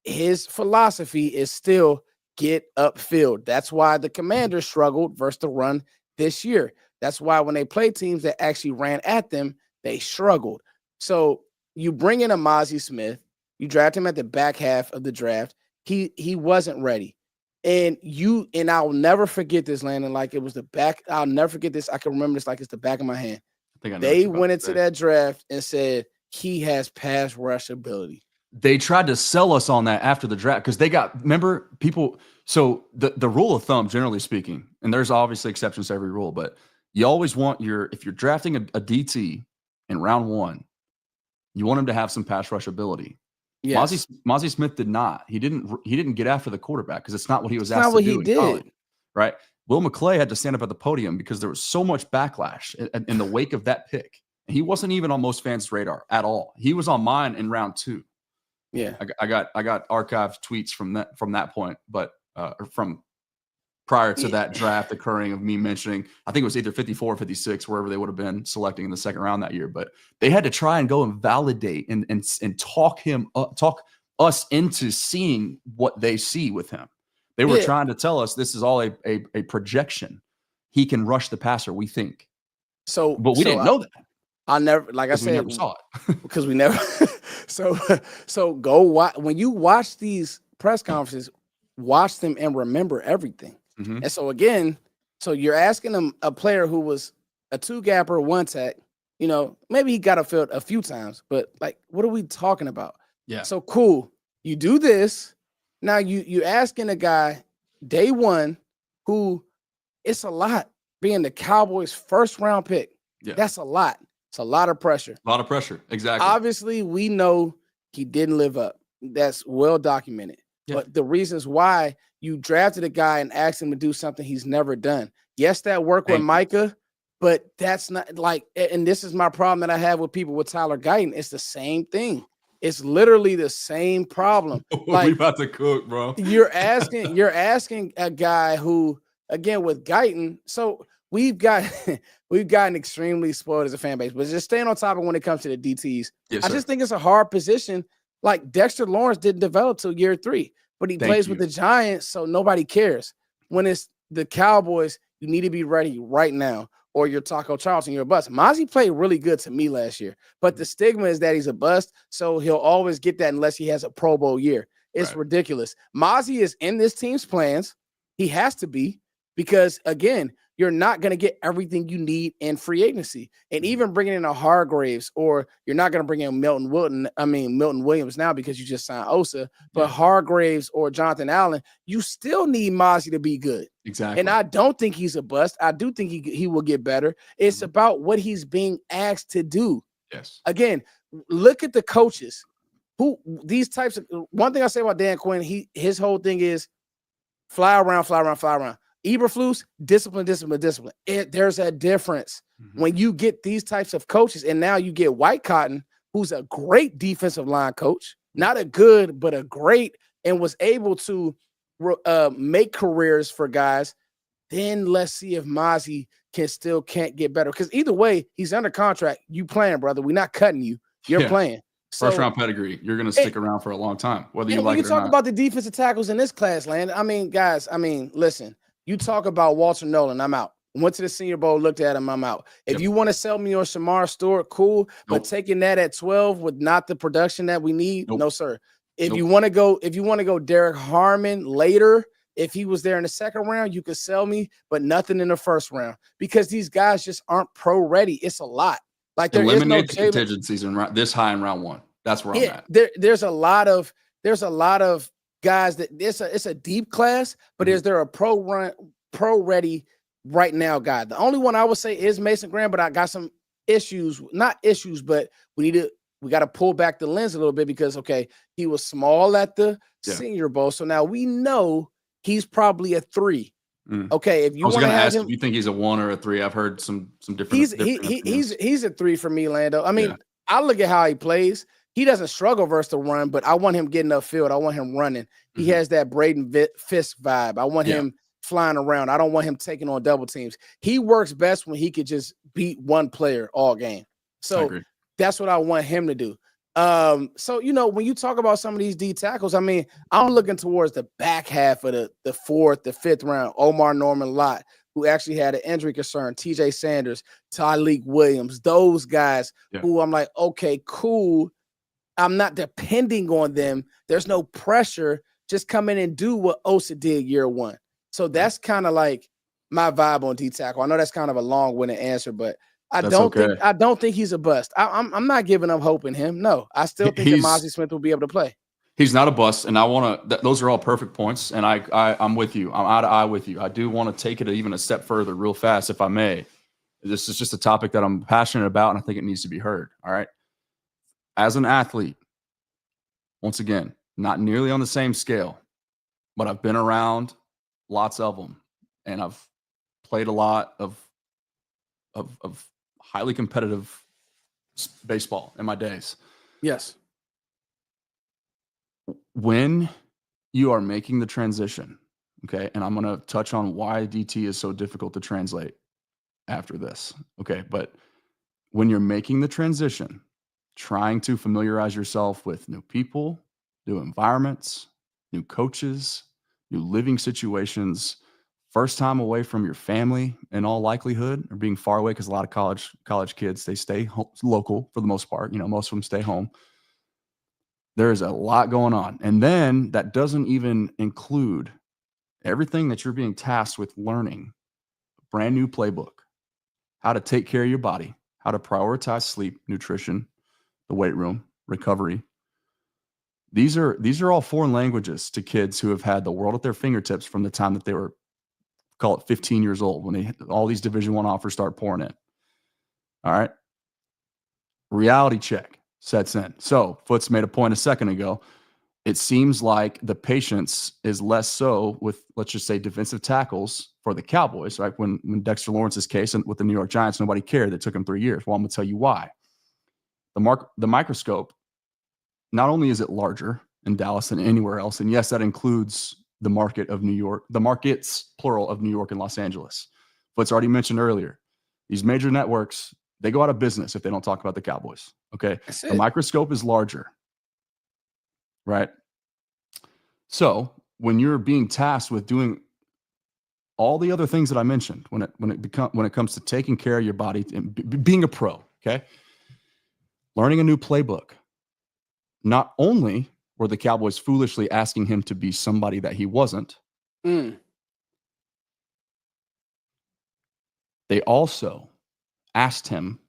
his philosophy is still get upfield. That's why the Commanders struggled versus the run this year. That's why when they play teams that actually ran at them, they struggled. So you bring in a Mozzie Smith, you draft him at the back half of the draft. He wasn't ready. And I'll never forget this, Landon, like it was the back. I'll never forget this. I can remember this like it's the back of my hand. They went into that draft and said he has pass rush ability. They tried to sell us on that after the draft because remember people. So the rule of thumb, generally speaking, and there's obviously exceptions to every rule, but you always want if you're drafting a DT in round 1, you want him to have some pass rush ability. Yes. Mozzie Smith did not. He didn't get after the quarterback because it's not what he was asked to do in college, right? Will McClay had to stand up at the podium because there was so much backlash in the wake of that pick. And he wasn't even on most fans' radar at all. He was on mine in round 2. Yeah, I got archived tweets from that point, but from prior to that draft occurring of me mentioning, I think it was either 54 or 56, wherever they would have been selecting in the second round that year. But they had to try and go and validate and talk us into seeing what they see with him. They were trying to tell us this is all a projection. He can rush the passer, we think. But we didn't know that. I never, like I said, we never saw it because we never. So go watch when you watch these press conferences. Watch them and remember everything. Mm-hmm. And so again, you're asking them a player who was a 2-gapper, 1-tech. Maybe he got upfield a few times, but like, what are we talking about? Yeah. So cool. You do this. Now you asking a guy day 1 who it's a lot being the Cowboys' first round pick. Yeah. That's a lot. It's a lot of pressure. A lot of pressure. Exactly. Obviously, we know he didn't live up. That's well documented. Yeah. But the reasons why you drafted a guy and asked him to do something he's never done. Yes, that worked with Micah, but that's not like, and this is my problem that I have with people with Tyler Guyton. It's the same thing. It's literally the same problem. Like, we about to cook, bro. You're asking a guy who, again, with Guyton, so we've gotten extremely spoiled as a fan base, but just staying on topic when it comes to the DTs. Yes, I just think it's a hard position. Like Dexter Lawrence didn't develop till year 3. but he Thank plays with you. the Giants, so nobody cares. When it's the Cowboys, you need to be ready right now, or you're Taco Charlton, you're a bust. Mozzie played really good to me last year, but the stigma is that he's a bust, so he'll always get that unless he has a Pro Bowl year. It's ridiculous. Mozzie is in this team's plans. He has to be, because, again, you're not going to get everything you need in free agency. And even bringing in a Hargraves, or you're not going to bring in Milton Williams now because you just signed Osa, but Hargraves or Jonathan Allen, you still need Mozzie to be good. Exactly. And I don't think he's a bust. I do think he will get better. It's about what he's being asked to do. Yes. Again, look at the coaches. Who these types of, one thing I say about Dan Quinn, his whole thing is fly around. Eberflus, discipline. There's a difference when you get these types of coaches, and now you get White Cotton, who's a great defensive line coach, not a good, but a great, and was able to make careers for guys. Then let's see if Mozzie can't get better, because either way, he's under contract. You playing, brother. We're not cutting you. You're playing. So, first round pedigree. You're going to stick around for a long time, whether you like it or not. You talk about the defensive tackles in this class, Landon. I mean, guys, listen, you talk about Walter Nolan, I'm out. Went to the Senior Bowl, looked at him, I'm out. If you want to sell me on Shamar Stewart, cool. But taking that at 12 with not the production that we need, no, sir. If you want to go Derek Harmon later, if he was there in the second round, you could sell me, but nothing in the first round, because these guys just aren't pro ready. It's a lot. Like, there eliminate is the contingencies in this high in round one. That's where I'm at. There's a lot of guys that it's a deep class, but is there a pro ready right now guy? The only one I would say is Mason Graham, but I got some issues, not issues, but we got to pull back the lens a little bit, because he was small at the Senior Bowl, so now we know he's probably a 3. Okay, if you want to ask him, if you think he's a 1 or a 3. I've heard some different. He's a 3 for me, Lando. I look at how he plays. He doesn't struggle versus the run, but I want him getting upfield. I want him running. He has that Braden Fisk vibe. I want him flying around. I don't want him taking on double teams. He works best when he could just beat one player all game. So that's what I want him to do. So, when you talk about some of these D tackles, I'm looking towards the back half of the 4th, the 5th round. Omar Norman Lott, who actually had an injury concern, TJ Sanders, Tyleek Williams, those guys who I'm like, okay, cool. I'm not depending on them. There's no pressure. Just come in and do what Osa did year 1. So that's kind of like my vibe on D tackle. I know that's kind of a long-winded answer, but I don't think he's a bust. I'm not giving up hope in him. No, I still think that Mozzie Smith will be able to play. He's not a bust, and I want to. Those are all perfect points, and I'm with you. I'm eye to eye with you. I do want to take it even a step further, real fast, if I may. This is just a topic that I'm passionate about, and I think it needs to be heard. All right, as an athlete, once again, not nearly on the same scale, but I've been around lots of them, and I've played a lot of highly competitive baseball in my days. Yes. When you are making the transition, okay, and I'm going to touch on why DT is so difficult to translate after this, okay, but when you're making the transition, trying to familiarize yourself with new people, new environments, new coaches, new living situations, first time away from your family in all likelihood, or being far away, because a lot of college kids, they stay home, local for the most part. Most of them stay home. There's a lot going on. And then that doesn't even include everything that you're being tasked with learning. Brand new playbook, how to take care of your body, how to prioritize sleep, nutrition, the weight room, recovery. These are all foreign languages to kids who have had the world at their fingertips from the time that they were, call it 15 years old, when all these Division I offers start pouring in. All right. Reality check sets in. So Foots made a point a second ago. It seems like the patience is less so with, let's just say, defensive tackles for the Cowboys, right? When Dexter Lawrence's case and with the New York Giants, nobody cared. It took him 3 years. Well, I'm going to tell you why. The microscope, not only is it larger in Dallas than anywhere else, and yes, that includes the market of New York, the markets, plural, of New York and Los Angeles. Foots already mentioned earlier, these major networks, they go out of business if they don't talk about the Cowboys. Okay. The microscope is larger, right? So when you're being tasked with doing all the other things that I mentioned, when it comes to taking care of your body and being a pro, okay, learning a new playbook, not only were the Cowboys foolishly asking him to be somebody that he wasn't, they also asked him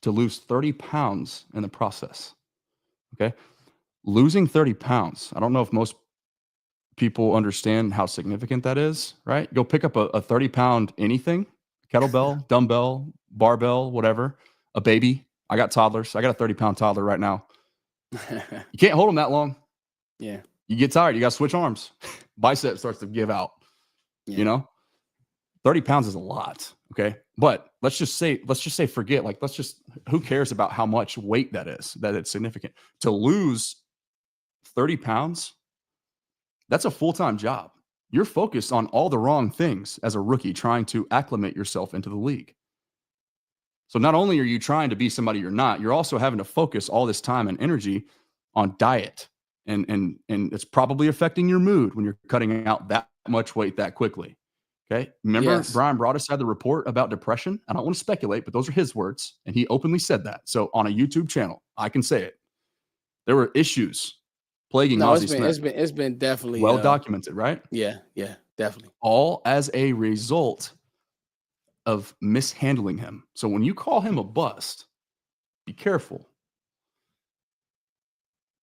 to lose 30 pounds in the process. Okay, losing 30 pounds. I don't know if most people understand how significant that is, right? Go pick up a 30-pound anything, kettlebell, dumbbell, barbell, whatever, a baby. I got toddlers. I got a 30-pound toddler right now. You can't hold them that long. Yeah. You get tired. You got to switch arms. Bicep starts to give out. Yeah. You know, 30 pounds is a lot. Okay. But let's just say, forget, like, who cares about how much weight that is, that it's significant. To lose 30 pounds, that's a full-time job. You're focused on all the wrong things as a rookie trying to acclimate yourself into the league. So not only are you trying to be somebody you're not, you're also having to focus all this time and energy on diet. And it's probably affecting your mood when you're cutting out that much weight that quickly. Okay. Remember, Brian Broaddus had the report about depression. I don't want to speculate, but those are his words. And he openly said that. So on a YouTube channel, I can say it. There were issues plaguing Ozzie Smith. It's been definitely well documented, right? Yeah, definitely. All as a result of mishandling him. So when you call him a bust, be careful,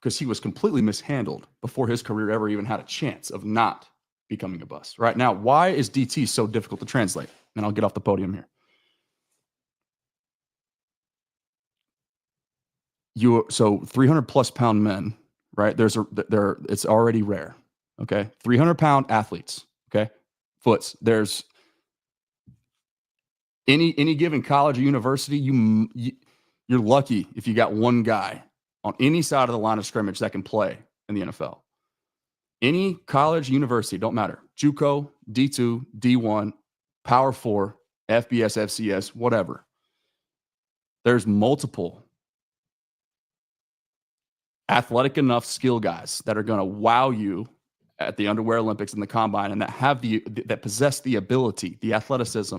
because he was completely mishandled before his career ever even had a chance of not becoming a bust. Right now, why is DT so difficult to translate? And I'll get off the podium here. So 300 plus pound men, right? It's already rare. Okay. 300-pound athletes. Okay. Foots. There's any given college or university, you're lucky if you got one guy on any side of the line of scrimmage that can play in the NFL. Any college, university, don't matter. JUCO, D2, D1, Power 4, FBS, FCS, whatever. There's multiple athletic enough skill guys that are going to wow you at the Underwear Olympics and the Combine, and that possess the ability, the athleticism,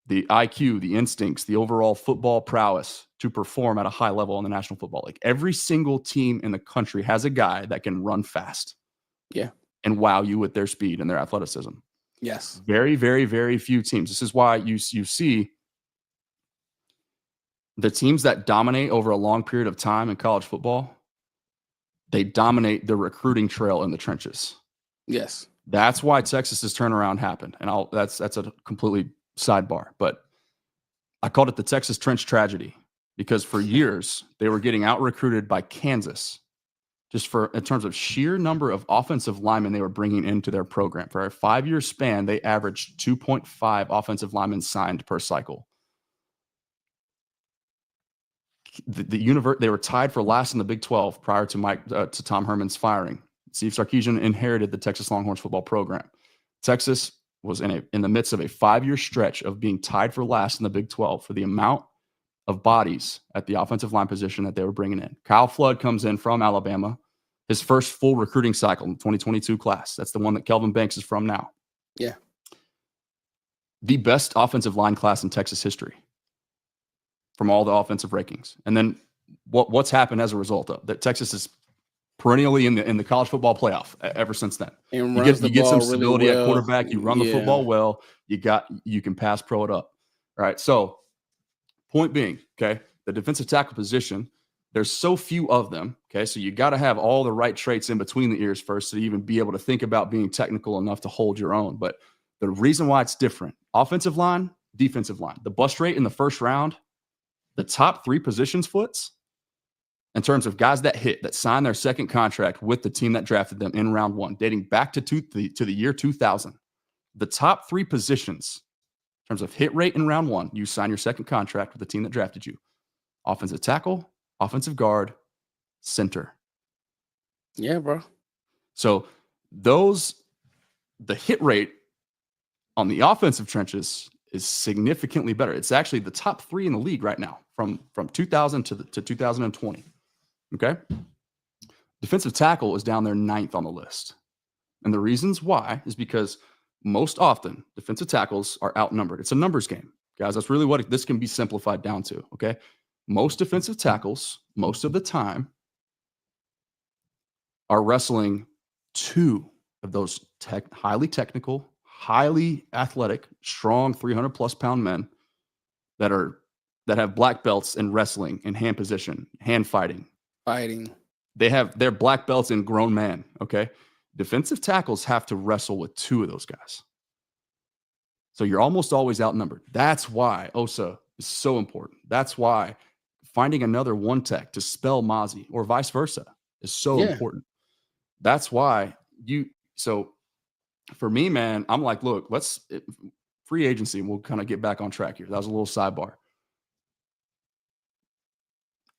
the IQ, the instincts, the overall football prowess to perform at a high level in the National Football League. Every single team in the country has a guy that can run fast. Yeah. And wow you with their speed and their athleticism. Yes. Very, very, very few teams. This is why you see the teams that dominate over a long period of time in college football, they dominate the recruiting trail in the trenches. Yes. That's why Texas's turnaround happened. And that's a completely sidebar, but I called it the Texas trench tragedy, because for years they were getting out recruited by Kansas, just in terms of sheer number of offensive linemen they were bringing into their program. For a 5-year span, they averaged 2.5 offensive linemen signed per cycle. They were tied for last in the Big 12 prior to Tom Herman's firing. Steve Sarkisian inherited the Texas Longhorns football program. Texas was in the midst of a 5-year stretch of being tied for last in the Big 12 for the amount of bodies at the offensive line position that they were bringing in. Kyle Flood comes in from Alabama, his first full recruiting cycle in the 2022 class. That's the one that Kelvin Banks is from now. Yeah. The best offensive line class in Texas history from all the offensive rankings. And then what's happened as a result of that? Texas is perennially in the college football playoff ever since then. And you get some stability really at quarterback. You run the football well. You can pass pro it up. All right. So point being, okay, the defensive tackle position, there's so few of them. Okay. So you got to have all the right traits in between the ears first to even be able to think about being technical enough to hold your own. But the reason why it's different, offensive line, defensive line, the bust rate in the first round, the top 3 positions, Foots, in terms of guys that signed their second contract with the team that drafted them in round 1, dating back to the year 2000. The top 3 positions in terms of hit rate in round 1, you sign your second contract with the team that drafted you. Offensive tackle, offensive guard, center. Yeah, bro. So the hit rate on the offensive trenches is significantly better. It's actually the top 3 in the league right now from 2000 to 2020. Okay. Defensive tackle is down there 9th on the list. And the reasons why is because most often defensive tackles are outnumbered. It's a numbers game, guys. That's really what this can be simplified down to. Okay. Most defensive tackles, most of the time, are wrestling 2 of those highly technical, highly athletic, strong 300+ pound men that have black belts in wrestling, in hand position, hand fighting. They're black belts in grown man. Okay. Defensive tackles have to wrestle with 2 of those guys. So you're almost always outnumbered. That's why OSA is so important. That's why finding another 1 tech to spell Mozzie or vice versa is so important. That's why so for me, man, I'm like, look, free agency, and we'll kind of get back on track here. That was a little sidebar.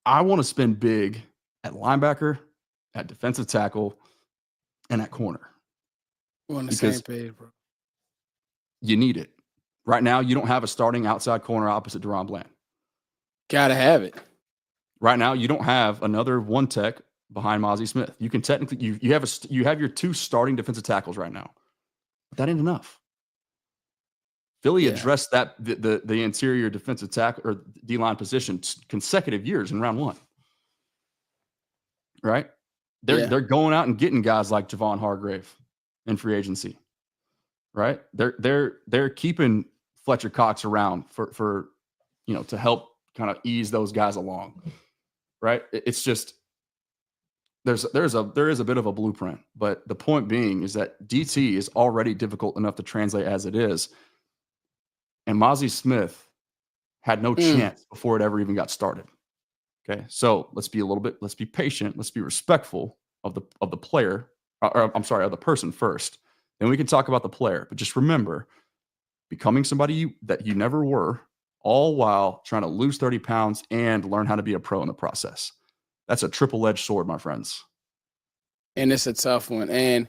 I want to spend big at linebacker, at defensive tackle, and at corner. We're on the same page, bro. You need it. Right now, you don't have a starting outside corner opposite Deron Bland. Gotta have it. Right now, you don't have another 1 tech behind Mozzie Smith. You can technically you have your 2 starting defensive tackles right now. But that ain't enough. Philly addressed that the interior defensive tackle or D-line position consecutive years in round 1. Right? They're going out and getting guys like Javon Hargrave in free agency. Right? They're keeping Fletcher Cox around for to help kind of ease those guys along. Right? It's just there is a bit of a blueprint, but the point being is that DT is already difficult enough to translate as it is. And Mozzie Smith had no chance before it ever even got started. Okay. So let's be patient. Let's be respectful of the player, or I'm sorry, of the person first. Then we can talk about the player, but just remember becoming somebody that you never were, all while trying to lose 30 pounds and learn how to be a pro in the process. That's a triple-edged sword, my friends. And it's a tough one. And,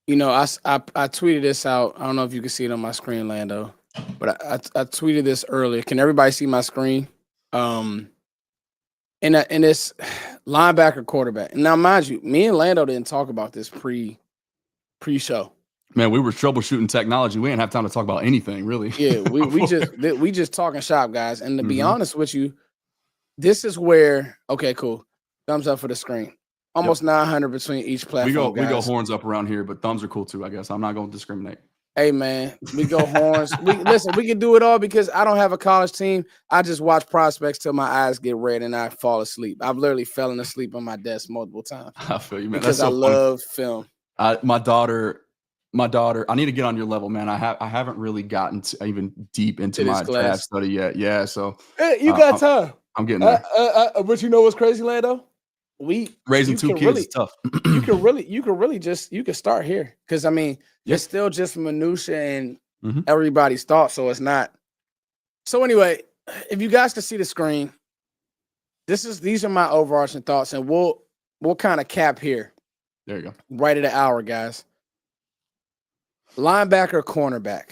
I tweeted this out. I don't know if you can see it on my screen, Lando, but I tweeted this earlier. Can everybody see my screen? And it's linebacker, quarterback. Now, mind you, me and Lando didn't talk about this pre-show. Man, we were troubleshooting technology. We didn't have time to talk about anything, really. Yeah, we just talking shop, guys. And to be honest with you, this is where cool. Thumbs up for the screen. Almost 900 between each platform. We go horns up around here, but thumbs are cool too, I guess. I'm not going to discriminate. Hey, man, we go horns. We can do it all because I don't have a college team. I just watch prospects till my eyes get red and I fall asleep. I've literally fallen asleep on my desk multiple times. I feel you, man. Because I love film. My daughter, I need to get on your level, man. I haven't really gotten even deep into my draft study yet. Yeah, so hey, you got time. I'm getting there. But you know what's crazy, Lando? Raising 2 kids is tough. you can start here because it's still just minutia and everybody's thoughts, so it's not. So anyway, if you guys can see the screen, these are my overarching thoughts, and we'll kind of cap here. There you go. Right at an hour, guys. Linebacker, cornerback.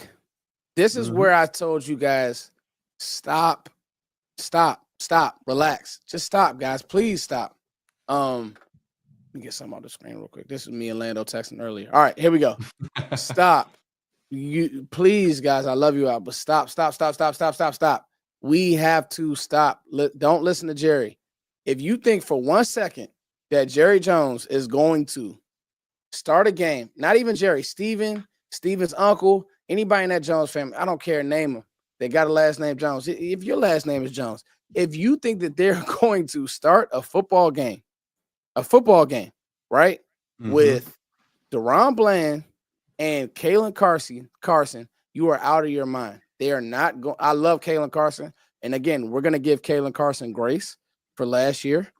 This is where I told you guys, stop, relax. Just stop, guys. Please stop. Let me get something on the screen real quick. This is me and Lando texting earlier. All right, here we go. Stop. You please, guys. I love you out, but stop. We have to stop. Don't listen to Jerry. If you think for 1 second that Jerry Jones is going to start a game, not even Jerry, Steven's uncle, anybody in that Jones family, I don't care, name them. They got a last name Jones. If your last name is Jones, if you think that they're going to start a football game, right, with Deron Bland and Kalen Carson, you are out of your mind. They are not going. I love Kalen Carson, and again, we're going to give Kalen Carson grace for last year,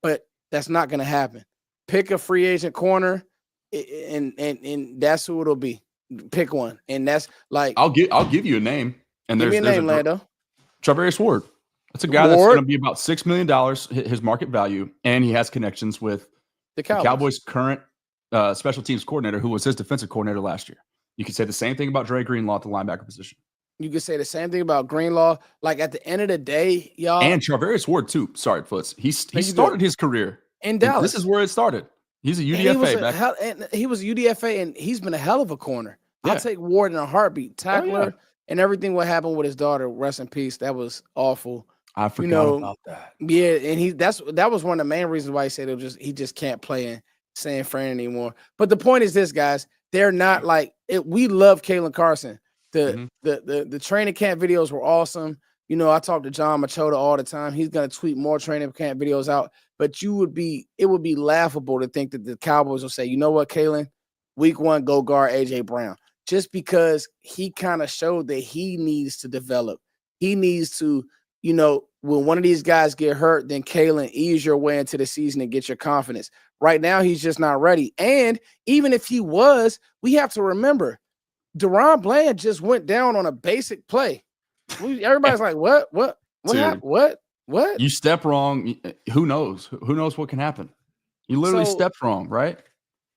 but that's not going to happen. Pick a free agent corner, and that's who it'll be. Pick one, and that's like I'll give you a name. And give me a name, Lando. Travarius Ward. That's a guy that's going to be about $6 million, his market value, and he has connections with the Cowboys' current special teams coordinator, who was his defensive coordinator last year. You could say the same thing about Dre Greenlaw at the linebacker position. You could say the same thing about Greenlaw. Like at the end of the day, y'all. And Travarius Ward, too. Sorry, Foots. He started his career in Dallas. This is where it started. He's a And he was UDFA he was a UDFA, and he's been a hell of a corner. I'll Yeah. take Ward in a heartbeat. Oh, yeah. Tackler and everything what happened with his daughter, rest in peace. That was awful. I forgot about that. Yeah, and that was one of the main reasons why he said he just can't play in San Fran anymore. But the point is this, guys, they're not like it. We love Kalen Carson. The training camp videos were awesome. You know, I talk to John Machota all the time. He's gonna tweet more training camp videos out. But it would be laughable to think that the Cowboys will say, you know what, Kalen, week 1, go guard AJ Brown. Just because he kind of showed that he needs to develop. He needs to, you know, when one of these guys get hurt, then Kalen, ease your way into the season and get your confidence. Right now, he's just not ready. And even if he was, we have to remember, Deron Bland just went down on a basic play. Everybody's like, what happened? What? You step wrong. Who knows? Who knows what can happen? You literally stepped wrong, right?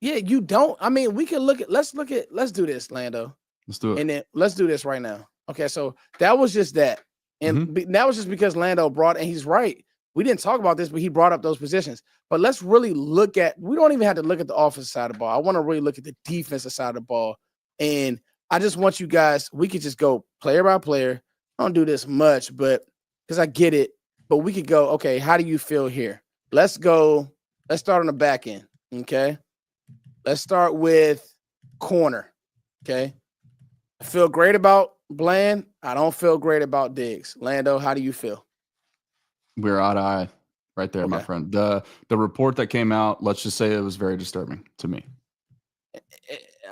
Yeah, you don't. I mean, we can let's do this, Lando. Let's do it. And then let's do this right now. Okay, so that was just that. And that was just because Lando and he's right. We didn't talk about this, but he brought up those positions. But let's really we don't even have to look at the offensive side of the ball. I want to really look at the defensive side of the ball. And I just want you guys, we could just go player by player. I don't do this much, but because I get it. But we could go, okay, how do you feel here? Let's start on the back end, okay? Let's start with corner, okay? I feel great about Bland. I don't feel great about Diggs. Lando, how do you feel? We're eye to eye right there, my friend. The report that came out, let's just say it was very disturbing to me.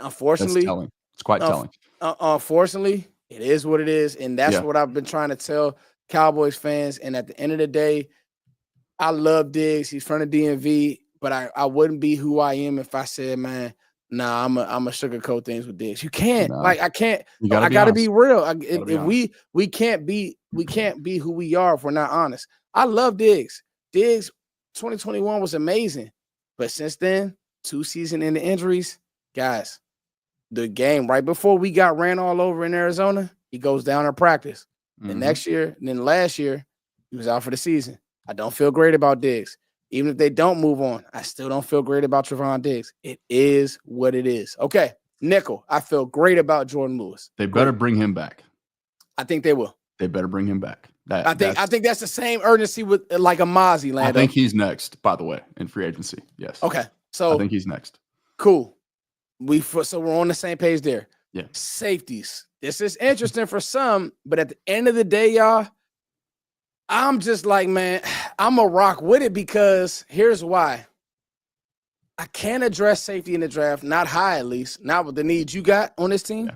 Unfortunately. That's telling. It's quite telling. Unfortunately, it is what it is, and that's what I've been trying to tell Cowboys fans. And at the end of the day, I love Diggs. He's from the DMV, but I wouldn't be who I am if I said, man, nah, I'm a sugarcoat things with Diggs. You can't. Like, I can't. I gotta be real. If we can't be who we are if we're not honest. I love Diggs. Diggs 2021 was amazing. But since then, 2 season-ending injuries, guys, the game right before we got ran all over in Arizona, he goes down in practice. The next year, and then last year, he was out for the season. I don't feel great about Diggs. Even if they don't move on, I still don't feel great about Trevon Diggs. It is what it is. Okay, nickel. I feel great about Jordan Lewis. They better bring him back. I think they will. They better bring him back. I think that's the same urgency with like Amazi, Lando. I think he's next, by the way, in free agency. Yes. Okay. So I think he's next. Cool. So we're on the same page there. Yeah. Safeties. This is interesting for some, but at the end of the day, y'all, I'm just like, man, I'm a rock with it because here's why. I can't address safety in the draft, not high at least, not with the needs you got on this team.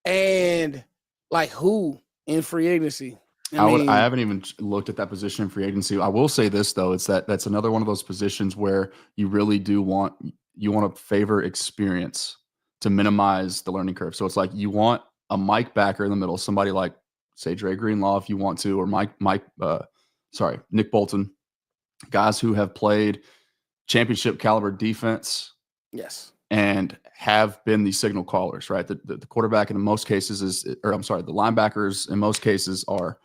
Yeah. And like who in free agency? I haven't even looked at that position in free agency. I will say this though, it's that's another one of those positions where you really do want to favor experience to minimize the learning curve. So it's like you want a Mike backer in the middle, somebody like say Dre Greenlaw if you want to, or Nick Bolton, guys who have played championship caliber defense. Yes. And have been the signal callers, right? The quarterback in most cases the linebackers in most cases are,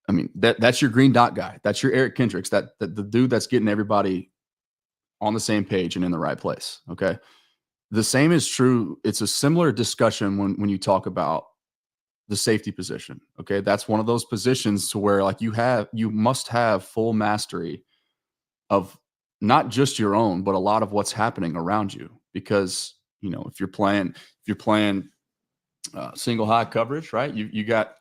I mean, that's your green dot guy. That's your Eric Kendricks, the dude that's getting everybody on the same page and in the right place. Okay. The same is true. It's a similar discussion when you talk about the safety position. Okay. That's one of those positions to where like you must have full mastery of not just your own, but a lot of what's happening around you. Because, you know, if you're playing single high coverage, right? You got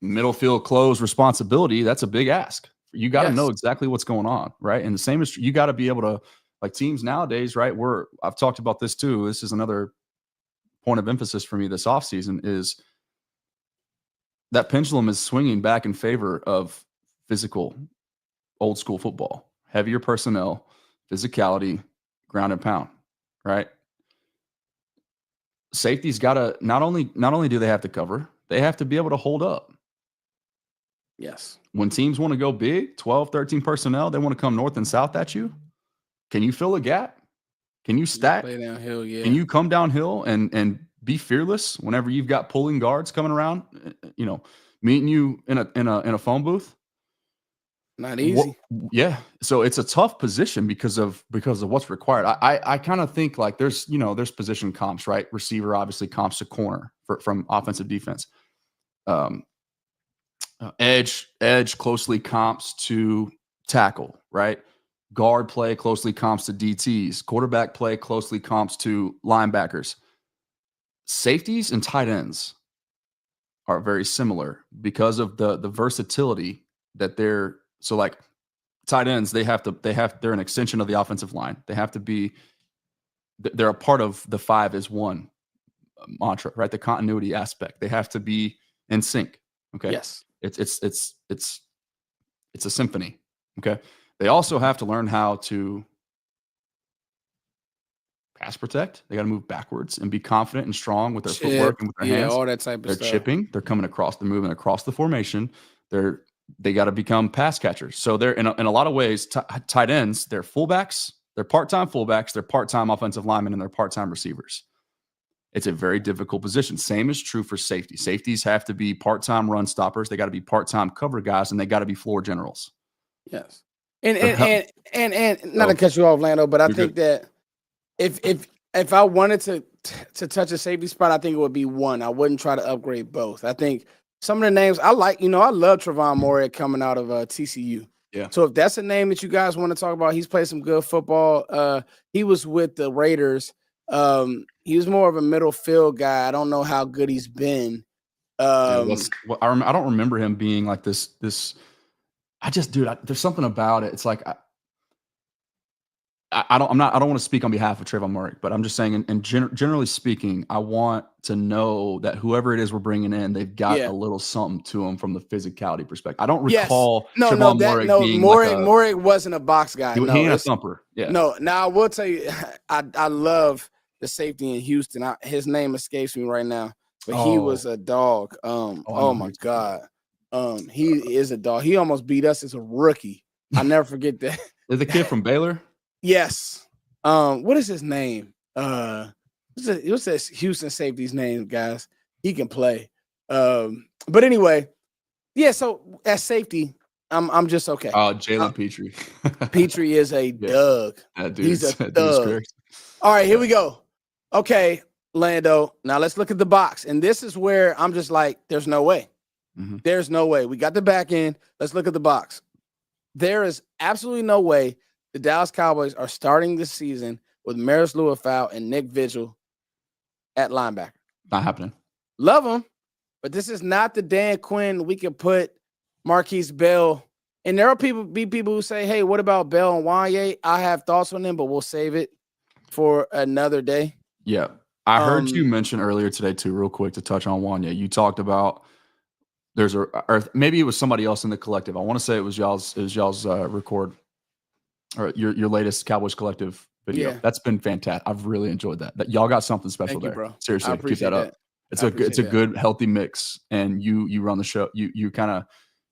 middle field close responsibility. That's a big ask. You got to know exactly what's going on, right? And the same is you got to be able to, like teams nowadays, right? I've talked about this too. This is another point of emphasis for me this offseason is that pendulum is swinging back in favor of physical, old school football, heavier personnel, physicality, ground and pound, right? Safety's got to not only do they have to cover, they have to be able to hold up. Yes. When teams want to go big, 12, 13 personnel, they want to come north and south at you. Can you fill a gap? Can you stack? Play downhill, yeah. Can you come downhill and be fearless whenever you've got pulling guards coming around, you know, meeting you in a phone booth? Not easy. Yeah. So it's a tough position because of what's required. I kind of think like there's position comps, right? Receiver obviously comps to corner from offensive defense. Edge closely comps to tackle, right? Guard play closely comps to DTs. Quarterback play closely comps to linebackers. Safeties and tight ends are very similar because of the versatility that they're so like tight ends, they're an extension of the offensive line. They have to be they're a part of the 5 is 1 mantra, right? The continuity aspect. They have to be in sync. Okay. Yes. It's a symphony. Okay. They also have to learn how to pass protect. They got to move backwards and be confident and strong with their footwork and with their hands. All that type of They're stuff. chipping. They're coming across. They're moving across the formation. They got to become pass catchers. So they're in a lot of ways, tight ends, they're fullbacks, they're part-time fullbacks, they're part-time offensive linemen, and they're part-time receivers. It's a very difficult position. Same is true for safety. Safeties have to be part-time run stoppers. They got to be part-time cover guys, and they got to be floor generals. Yes. And not to cut you off, Lando, but I think that if I wanted to touch a safety spot, I think it would be one. I wouldn't try to upgrade both. I think some of the names I like, I love Trevon Moore coming out of TCU. Yeah. So if that's a name that you guys want to talk about, he's played some good football. He was with the Raiders. He was more of a middle field guy. I don't know how good he's been. I don't remember him being like this. There's something about it. It's like I don't want to speak on behalf of Trayvon Murray, but I'm just saying, and generally speaking, I want to know that whoever it is we're bringing in, they've got a little something to them from the physicality perspective. I don't recall Murray wasn't a box guy. He ain't a thumper. Yeah. No. Now I will tell you, I love the safety in Houston. His name escapes me right now, but he was a dog. Oh my God. He is a dog. He almost beat us as a rookie. I'll never forget that. Is the kid from Baylor? Yes. What is his name? What's this Houston safety's name, guys? He can play. But anyway, yeah. So at safety, I'm just okay. Jalen Petrie. Petrie is a dug. He's a dug. All right, here we go. Okay, Lando. Now let's look at the box, and this is where I'm just like, there's no way. Mm-hmm. There's no way. We got the back end. Let's look at the box. There is absolutely no way the Dallas Cowboys are starting this season with Maris Lewis-Fowl and Nick Vigil at linebacker. Not happening. Love them, but this is not the Dan Quinn. We can put Marquise Bell. And there are people who say, hey, what about Bell and Wanye? I have thoughts on them, but we'll save it for another day. Yeah. I heard you mention earlier today, too, real quick, to touch on Wanye. You talked about or maybe it was somebody else in the collective. I want to say it was y'all's record or your latest Cowboys collective video. Yeah. That's been fantastic. I've really enjoyed that. That y'all got something special there. Bro. Seriously, keep that up. It's a good, healthy mix, and you run the show. You kind of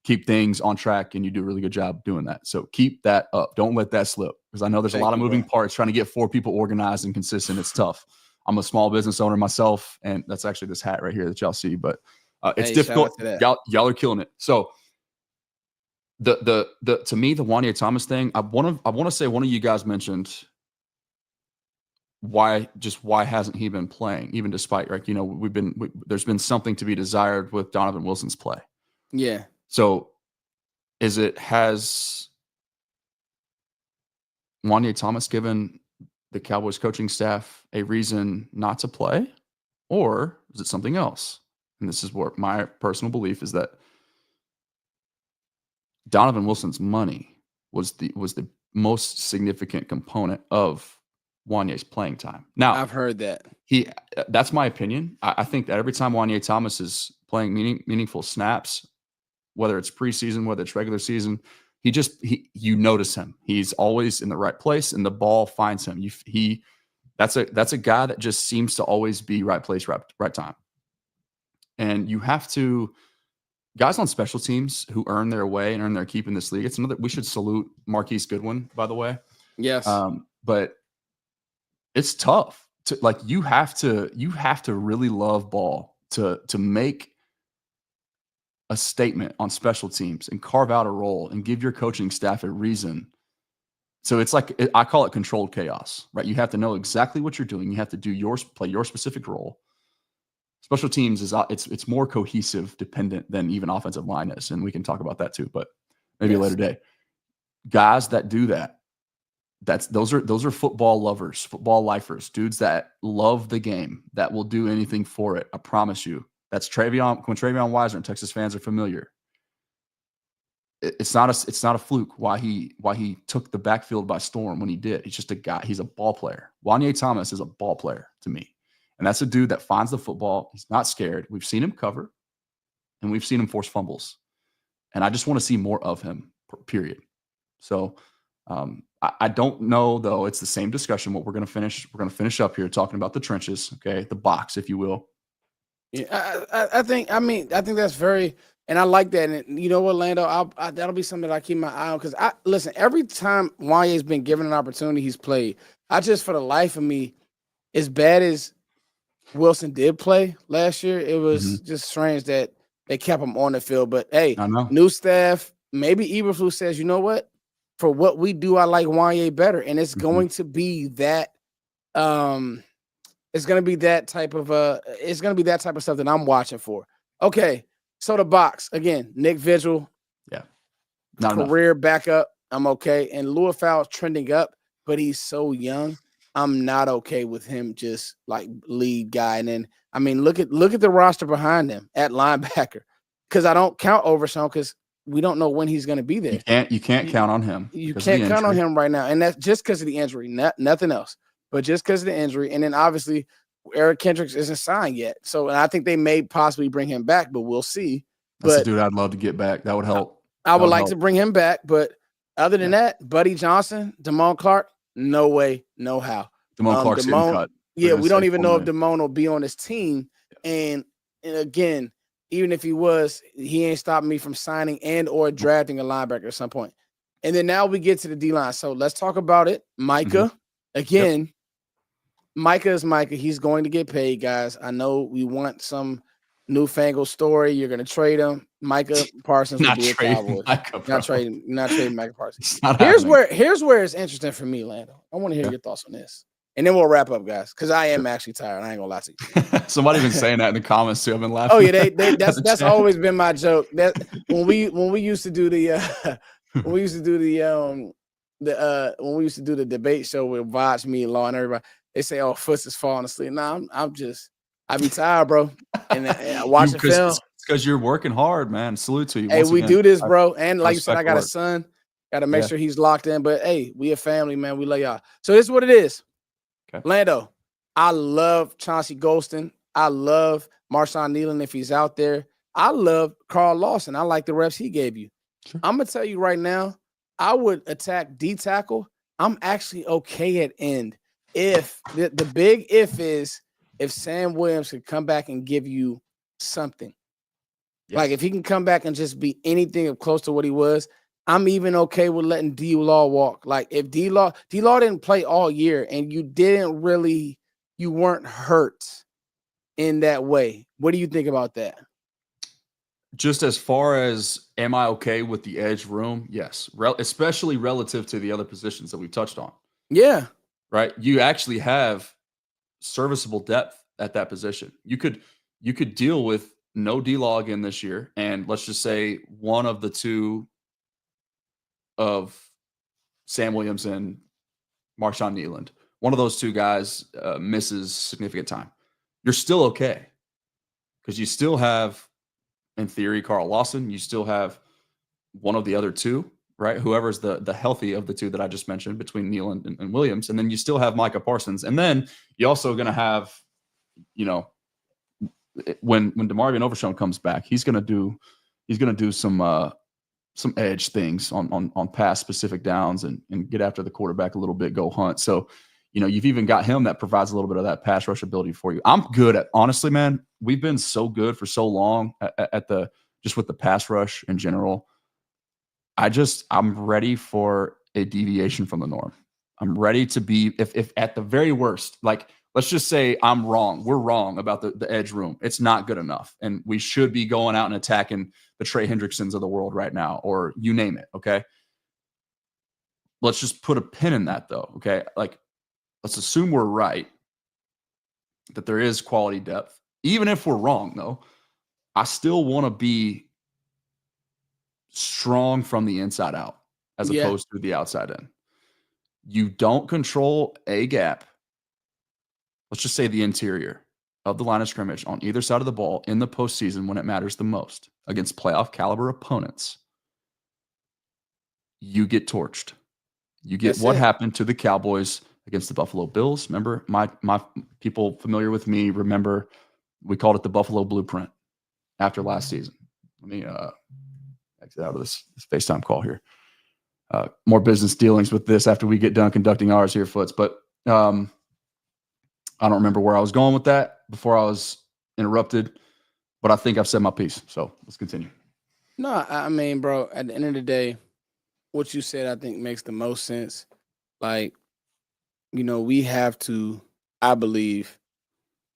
keep things on track, and you do a really good job doing that. So keep that up. Don't let that slip, because I know there's a lot of moving parts. Trying to get 4 people organized and consistent, it's tough. I'm a small business owner myself, and that's actually this hat right here that y'all see. But it's difficult. Y'all are killing it. So to me, the Wanye Thomas thing, I want to say one of you guys mentioned why hasn't he been playing, even despite, like, there's been something to be desired with Donovan Wilson's play. Yeah. So has Wanye Thomas given the Cowboys coaching staff a reason not to play, or is it something else? And this is what my personal belief is, that Donovan Wilson's money was the most significant component of Wanye's playing time. Now, I've heard that. That's my opinion. I think that every time Wanye Thomas is playing meaningful snaps, whether it's preseason, whether it's regular season, you notice him. He's always in the right place, and the ball finds him. That's a guy that just seems to always be right place, right time. And you have to, guys on special teams who earn their way and earn their keep in this league. It's another. We should salute Marquise Goodwin, by the way. Yes. But it's tough to, like, you have to really love ball to make a statement on special teams and carve out a role and give your coaching staff a reason. So it's like, I call it controlled chaos, right? You have to know exactly what you're doing. You have to play your specific role. Special teams it's more cohesive dependent than even offensive line is. And we can talk about that too, but maybe a later day. Guys that do that, those are football lovers, football lifers, dudes that love the game, that will do anything for it. I promise you. That's Travion Weiser, and Texas fans are familiar. It's not a fluke why he took the backfield by storm when he did. He's just a guy. He's a ball player. Wanye Thomas is a ball player to me. And that's a dude that finds the football. He's not scared. We've seen him cover, and we've seen him force fumbles. And I just want to see more of him, period. So I don't know, though. It's the same discussion. What we're going to finish up here talking about the trenches, okay, the box, if you will. Yeah, I think that's very, and I like that. And you know what, Lando, that'll be something that I keep my eye on, because listen, every time Wanye's been given an opportunity, he's played. I just, for the life of me, as bad as Wilson did play last year, it was just strange that they kept him on the field. But hey, new staff, maybe Eberflus says, you know what, for what we do, I like Wanye better, and it's going to be that. It's gonna be that type of stuff that I'm watching for. Okay, so the box again, Nick Vigil, career backup, I'm okay, and Luafau's trending up, but he's so young. I'm not okay with him just like lead guy. And then I mean, look at the roster behind him at linebacker, because I don't count Overshown because we don't know when he's going to be there. You can't count on him. You can't count on him right now, and that's just because of the injury, nothing else. But just because of the injury, and then obviously Eric Kendricks isn't signed yet. So, and I think they may possibly bring him back, but we'll see. That's a dude I'd love to get back. That would help. I would like to bring him back, but other than that, Buddy Johnson, Damone Clark, no way, no how. Damone Clark's getting cut. Yeah, we don't even know if Damone will be on this team. And again, even if he was, he ain't stopping me from signing and or drafting a linebacker at some point. And then now we get to the D-line. So let's talk about it. Micah, again. Micah is Micah. He's going to get paid, guys. I know we want some newfangled story. You're going to trade him. Micah Parsons will be a Cowboy. Not trading Micah Parsons. Here's where it's interesting for me, Lando. I want to hear your thoughts on this. And then we'll wrap up, guys, because I am actually tired. I ain't gonna lie to you. Somebody been saying that in the comments too. I've been laughing. Oh yeah, that's always been my joke. That when we used to do the debate show with Vaj, me, Law, and everybody, they say, "Oh, Foots is falling asleep." Nah, I be tired, bro. And I watch the film. It's because you're working hard, man. Salute to you. Hey, we do this, bro. And like you said, I got a son. Got to make sure he's locked in. But hey, we a family, man. We love y'all. So this is what it is. Okay. Lando, I love Chauncey Golston. I love Marshawn Nealon if he's out there. I love Carl Lawson. I like the reps he gave you. Sure. I'm going to tell you right now, I would attack D tackle. I'm actually okay at end. If the big if is if Sam Williams could come back and give you something. Yes. Like if he can come back and just be anything close to what he was, I'm even okay with letting D-Law walk. Like if D-Law didn't play all year and you weren't hurt in that way. What do you think about that? Just as far as am I okay with the edge room? Yes. Especially relative to the other positions that we've touched on. Yeah. Right. You actually have serviceable depth at that position. You could deal with no D-Law again this year. And let's just say one of the two of Sam Williams and Marshawn Nealon, one of those two guys misses significant time. You're still okay because you still have, in theory, Carl Lawson. You still have one of the other two, right? Whoever's the healthy of the two that I just mentioned between Nealon and Williams. And then you still have Micah Parsons. And then you're also going to have, when DeMarvion Overshown comes back, he's going to do some edge things on pass specific downs and get after the quarterback a little bit, go hunt. So, you've even got him that provides a little bit of that pass rush ability for you. I'm good at, honestly, man, we've been so good for so long just with the pass rush in general. I'm ready for a deviation from the norm. I'm ready to be, if at the very worst, like let's just say I'm wrong. We're wrong about the edge room. It's not good enough. And we should be going out and attacking the Trey Hendricksons of the world right now, or you name it. Okay. Let's just put a pin in that though. Okay. Like, let's assume we're right, that there is quality depth. Even if we're wrong though, I still want to be strong from the inside out as opposed to the outside in. You don't control a gap. Let's just say the interior of the line of scrimmage on either side of the ball in the postseason when it matters the most against playoff caliber opponents. You get torched. You get what happened to the Cowboys against the Buffalo Bills. Remember, my people familiar with me remember we called it the Buffalo Blueprint after last season. Let me exit out of this FaceTime call here. More business dealings with this after we get done conducting ours here, Foots. But I don't remember where I was going with that before I was interrupted, but I think I've said my piece. So let's continue. No, I mean, bro, at the end of the day, what you said, I think makes the most sense. Like, we have to, I believe,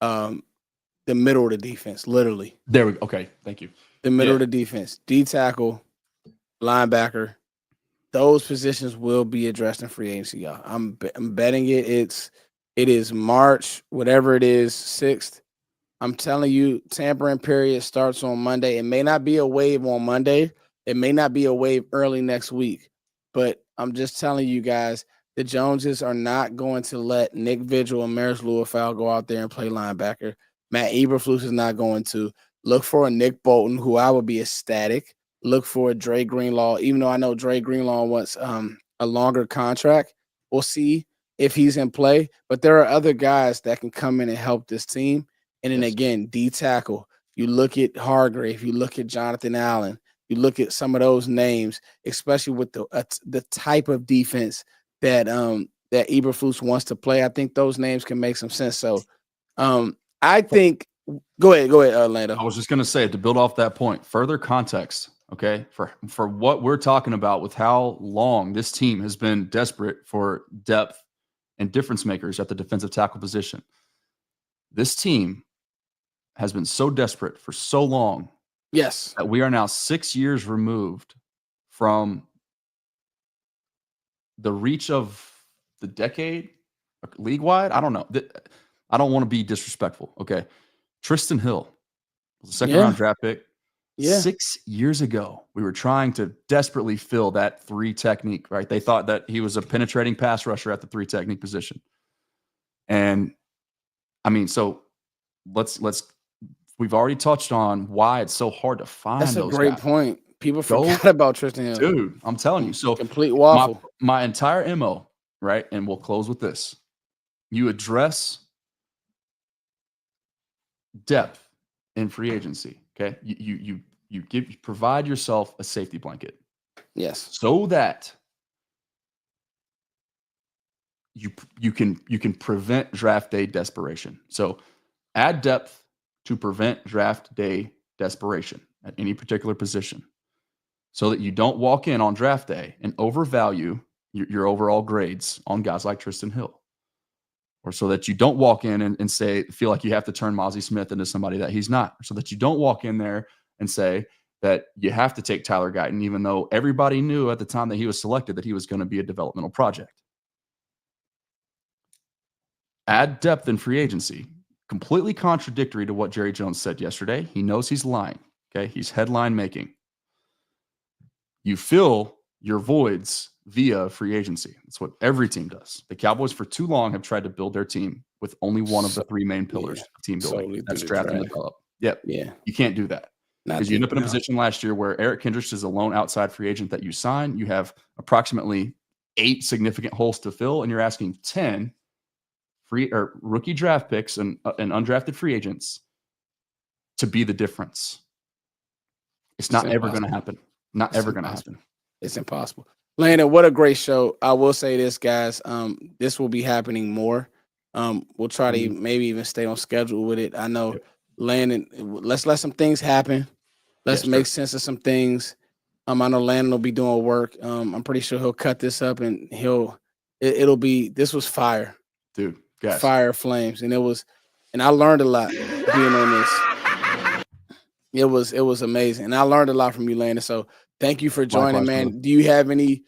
the middle of the defense, literally. There we go. Okay. Thank you. The middle of the defense, D tackle, linebacker, those positions will be addressed in free agency, y'all. I'm betting it. It is March, whatever it is, 6th. I'm telling you, tampering period starts on Monday. It may not be a wave on Monday. It may not be a wave early next week. But I'm just telling you guys, the Joneses are not going to let Nick Vigil and Maris Lewis-Fowl go out there and play linebacker. Matt Eberflus is not going to. Look for a Nick Bolton, who I would be ecstatic. Look for a Dre Greenlaw, even though I know Dre Greenlaw wants a longer contract. We'll see if he's in play. But there are other guys that can come in and help this team. And then again, D tackle. You look at Hargrave. You look at Jonathan Allen. You look at some of those names, especially with the type of defense that that Eberflus wants to play. I think those names can make some sense. So I think go ahead, Orlando. I was just going to say, to build off that point, further context, okay, for what we're talking about with how long this team has been desperate for depth and difference makers at the defensive tackle position. This team has been so desperate for so long. Yes. That we are now 6 years removed from the reach of the decade league-wide. I don't know. I don't want to be disrespectful. Okay. Tristan Hill was a second-round draft pick. 6 years ago, we were trying to desperately fill that 3 technique, right? They thought that he was a penetrating pass rusher at the 3 technique position. And I mean, so we've already touched on why it's so hard to find those guys. That's a great point. People forgot about Tristan Hill. Dude, I'm telling you. So complete waffle. My entire MO, right? And we'll close with this. You address depth in free agency. Okay. You provide yourself a safety blanket. Yes. So that you can prevent draft day desperation. So add depth to prevent draft day desperation at any particular position, so that you don't walk in on draft day and overvalue your overall grades on guys like Tristan Hill, or so that you don't walk in and feel like you have to turn Mozzie Smith into somebody that he's not, or so that you don't walk in there and say that you have to take Tyler Guyton, even though everybody knew at the time that he was selected that he was going to be a developmental project. Add depth in free agency. Completely contradictory to what Jerry Jones said yesterday. He knows he's lying. Okay. He's headline making. You fill your voids via free agency. That's what every team does. The Cowboys for too long have tried to build their team with only one of the 3 main pillars of team building. That's draft and develop. Yep. Yeah. You can't do that. Because you end up in a position last year where Eric Kendricks is a lone outside free agent that you sign. You have approximately 8 significant holes to fill, and you're asking 10 free or rookie draft picks and undrafted free agents to be the difference. It's not ever going to happen. Not ever going to happen. It's impossible. Landon, what a great show. I will say this, guys. This will be happening more. We'll try to maybe even stay on schedule with it. I know, Landon, let's let some things happen. Let's make sense of some things. I know Landon will be doing work. I'm pretty sure he'll cut this up and this was fire. Dude, fire flames, and I learned a lot being on this. It was amazing, and I learned a lot from you, Landon. So thank you for joining, Likewise, man. brother. Do you have any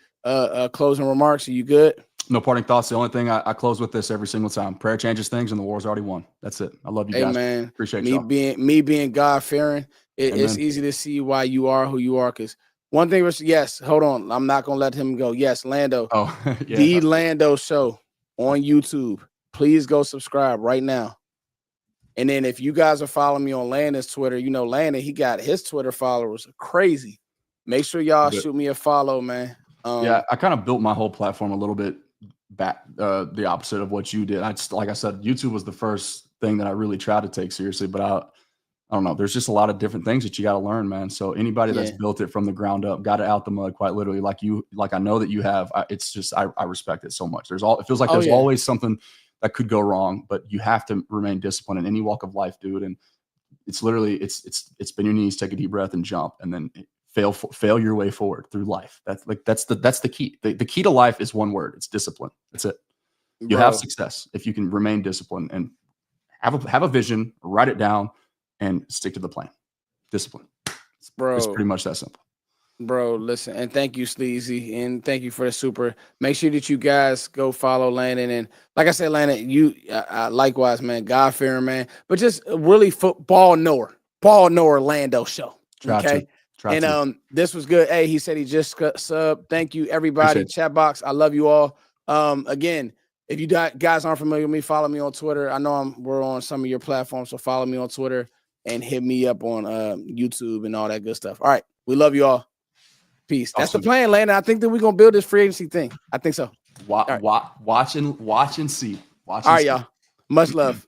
closing remarks? Are you good? No parting thoughts. The only thing I close with this every single time: prayer changes things, and the war's already won. That's it. I love you guys. Man, Appreciate me y'all. being God fearing. It's easy to see why you are who you are. Because one thing was, yes, hold on, I'm not gonna let him go. Yes, Lando. Oh, yeah. The Lando Show on YouTube. Please go subscribe right now. And then if you guys are following me on Landon's Twitter, you know Landon, he got his Twitter followers crazy. Make sure y'all shoot me a follow, man. Yeah, I kind of built my whole platform a little bit back the opposite of what you did. Like I said, YouTube was the first thing that I really tried to take seriously, but I don't know. There's just a lot of different things that you got to learn, man. So anybody that's built it from the ground up, got it out the mud, quite literally, like I know that you have. It's just I respect it so much. It feels like there's always something that could go wrong, but you have to remain disciplined in any walk of life, dude. And it's literally it's bend your knees, take a deep breath, and jump, and then fail your way forward through life. That's the key. The key to life is one word. It's discipline. That's it. You have success if you can remain disciplined and have a vision, write it down, and stick to the plan. Discipline. It's pretty much that simple. Bro, listen, and thank you, Sleazy, and thank you for the super. Make sure that you guys go follow Landon, and like I said, Landon, you likewise, man, God fearing, man, but just really football knower, Lando Show. Okay, this was good. Hey, he said he just sub. Thank you, everybody. Chat box, I love you all. Again, if you guys aren't familiar with me, follow me on Twitter. I know we're on some of your platforms, so follow me on Twitter and hit me up on YouTube and all that good stuff. All right, we love you all. Peace. That's the plan, Landon. I think that we're gonna build this free agency thing. I think so. Watch and see. All right, y'all. Much love.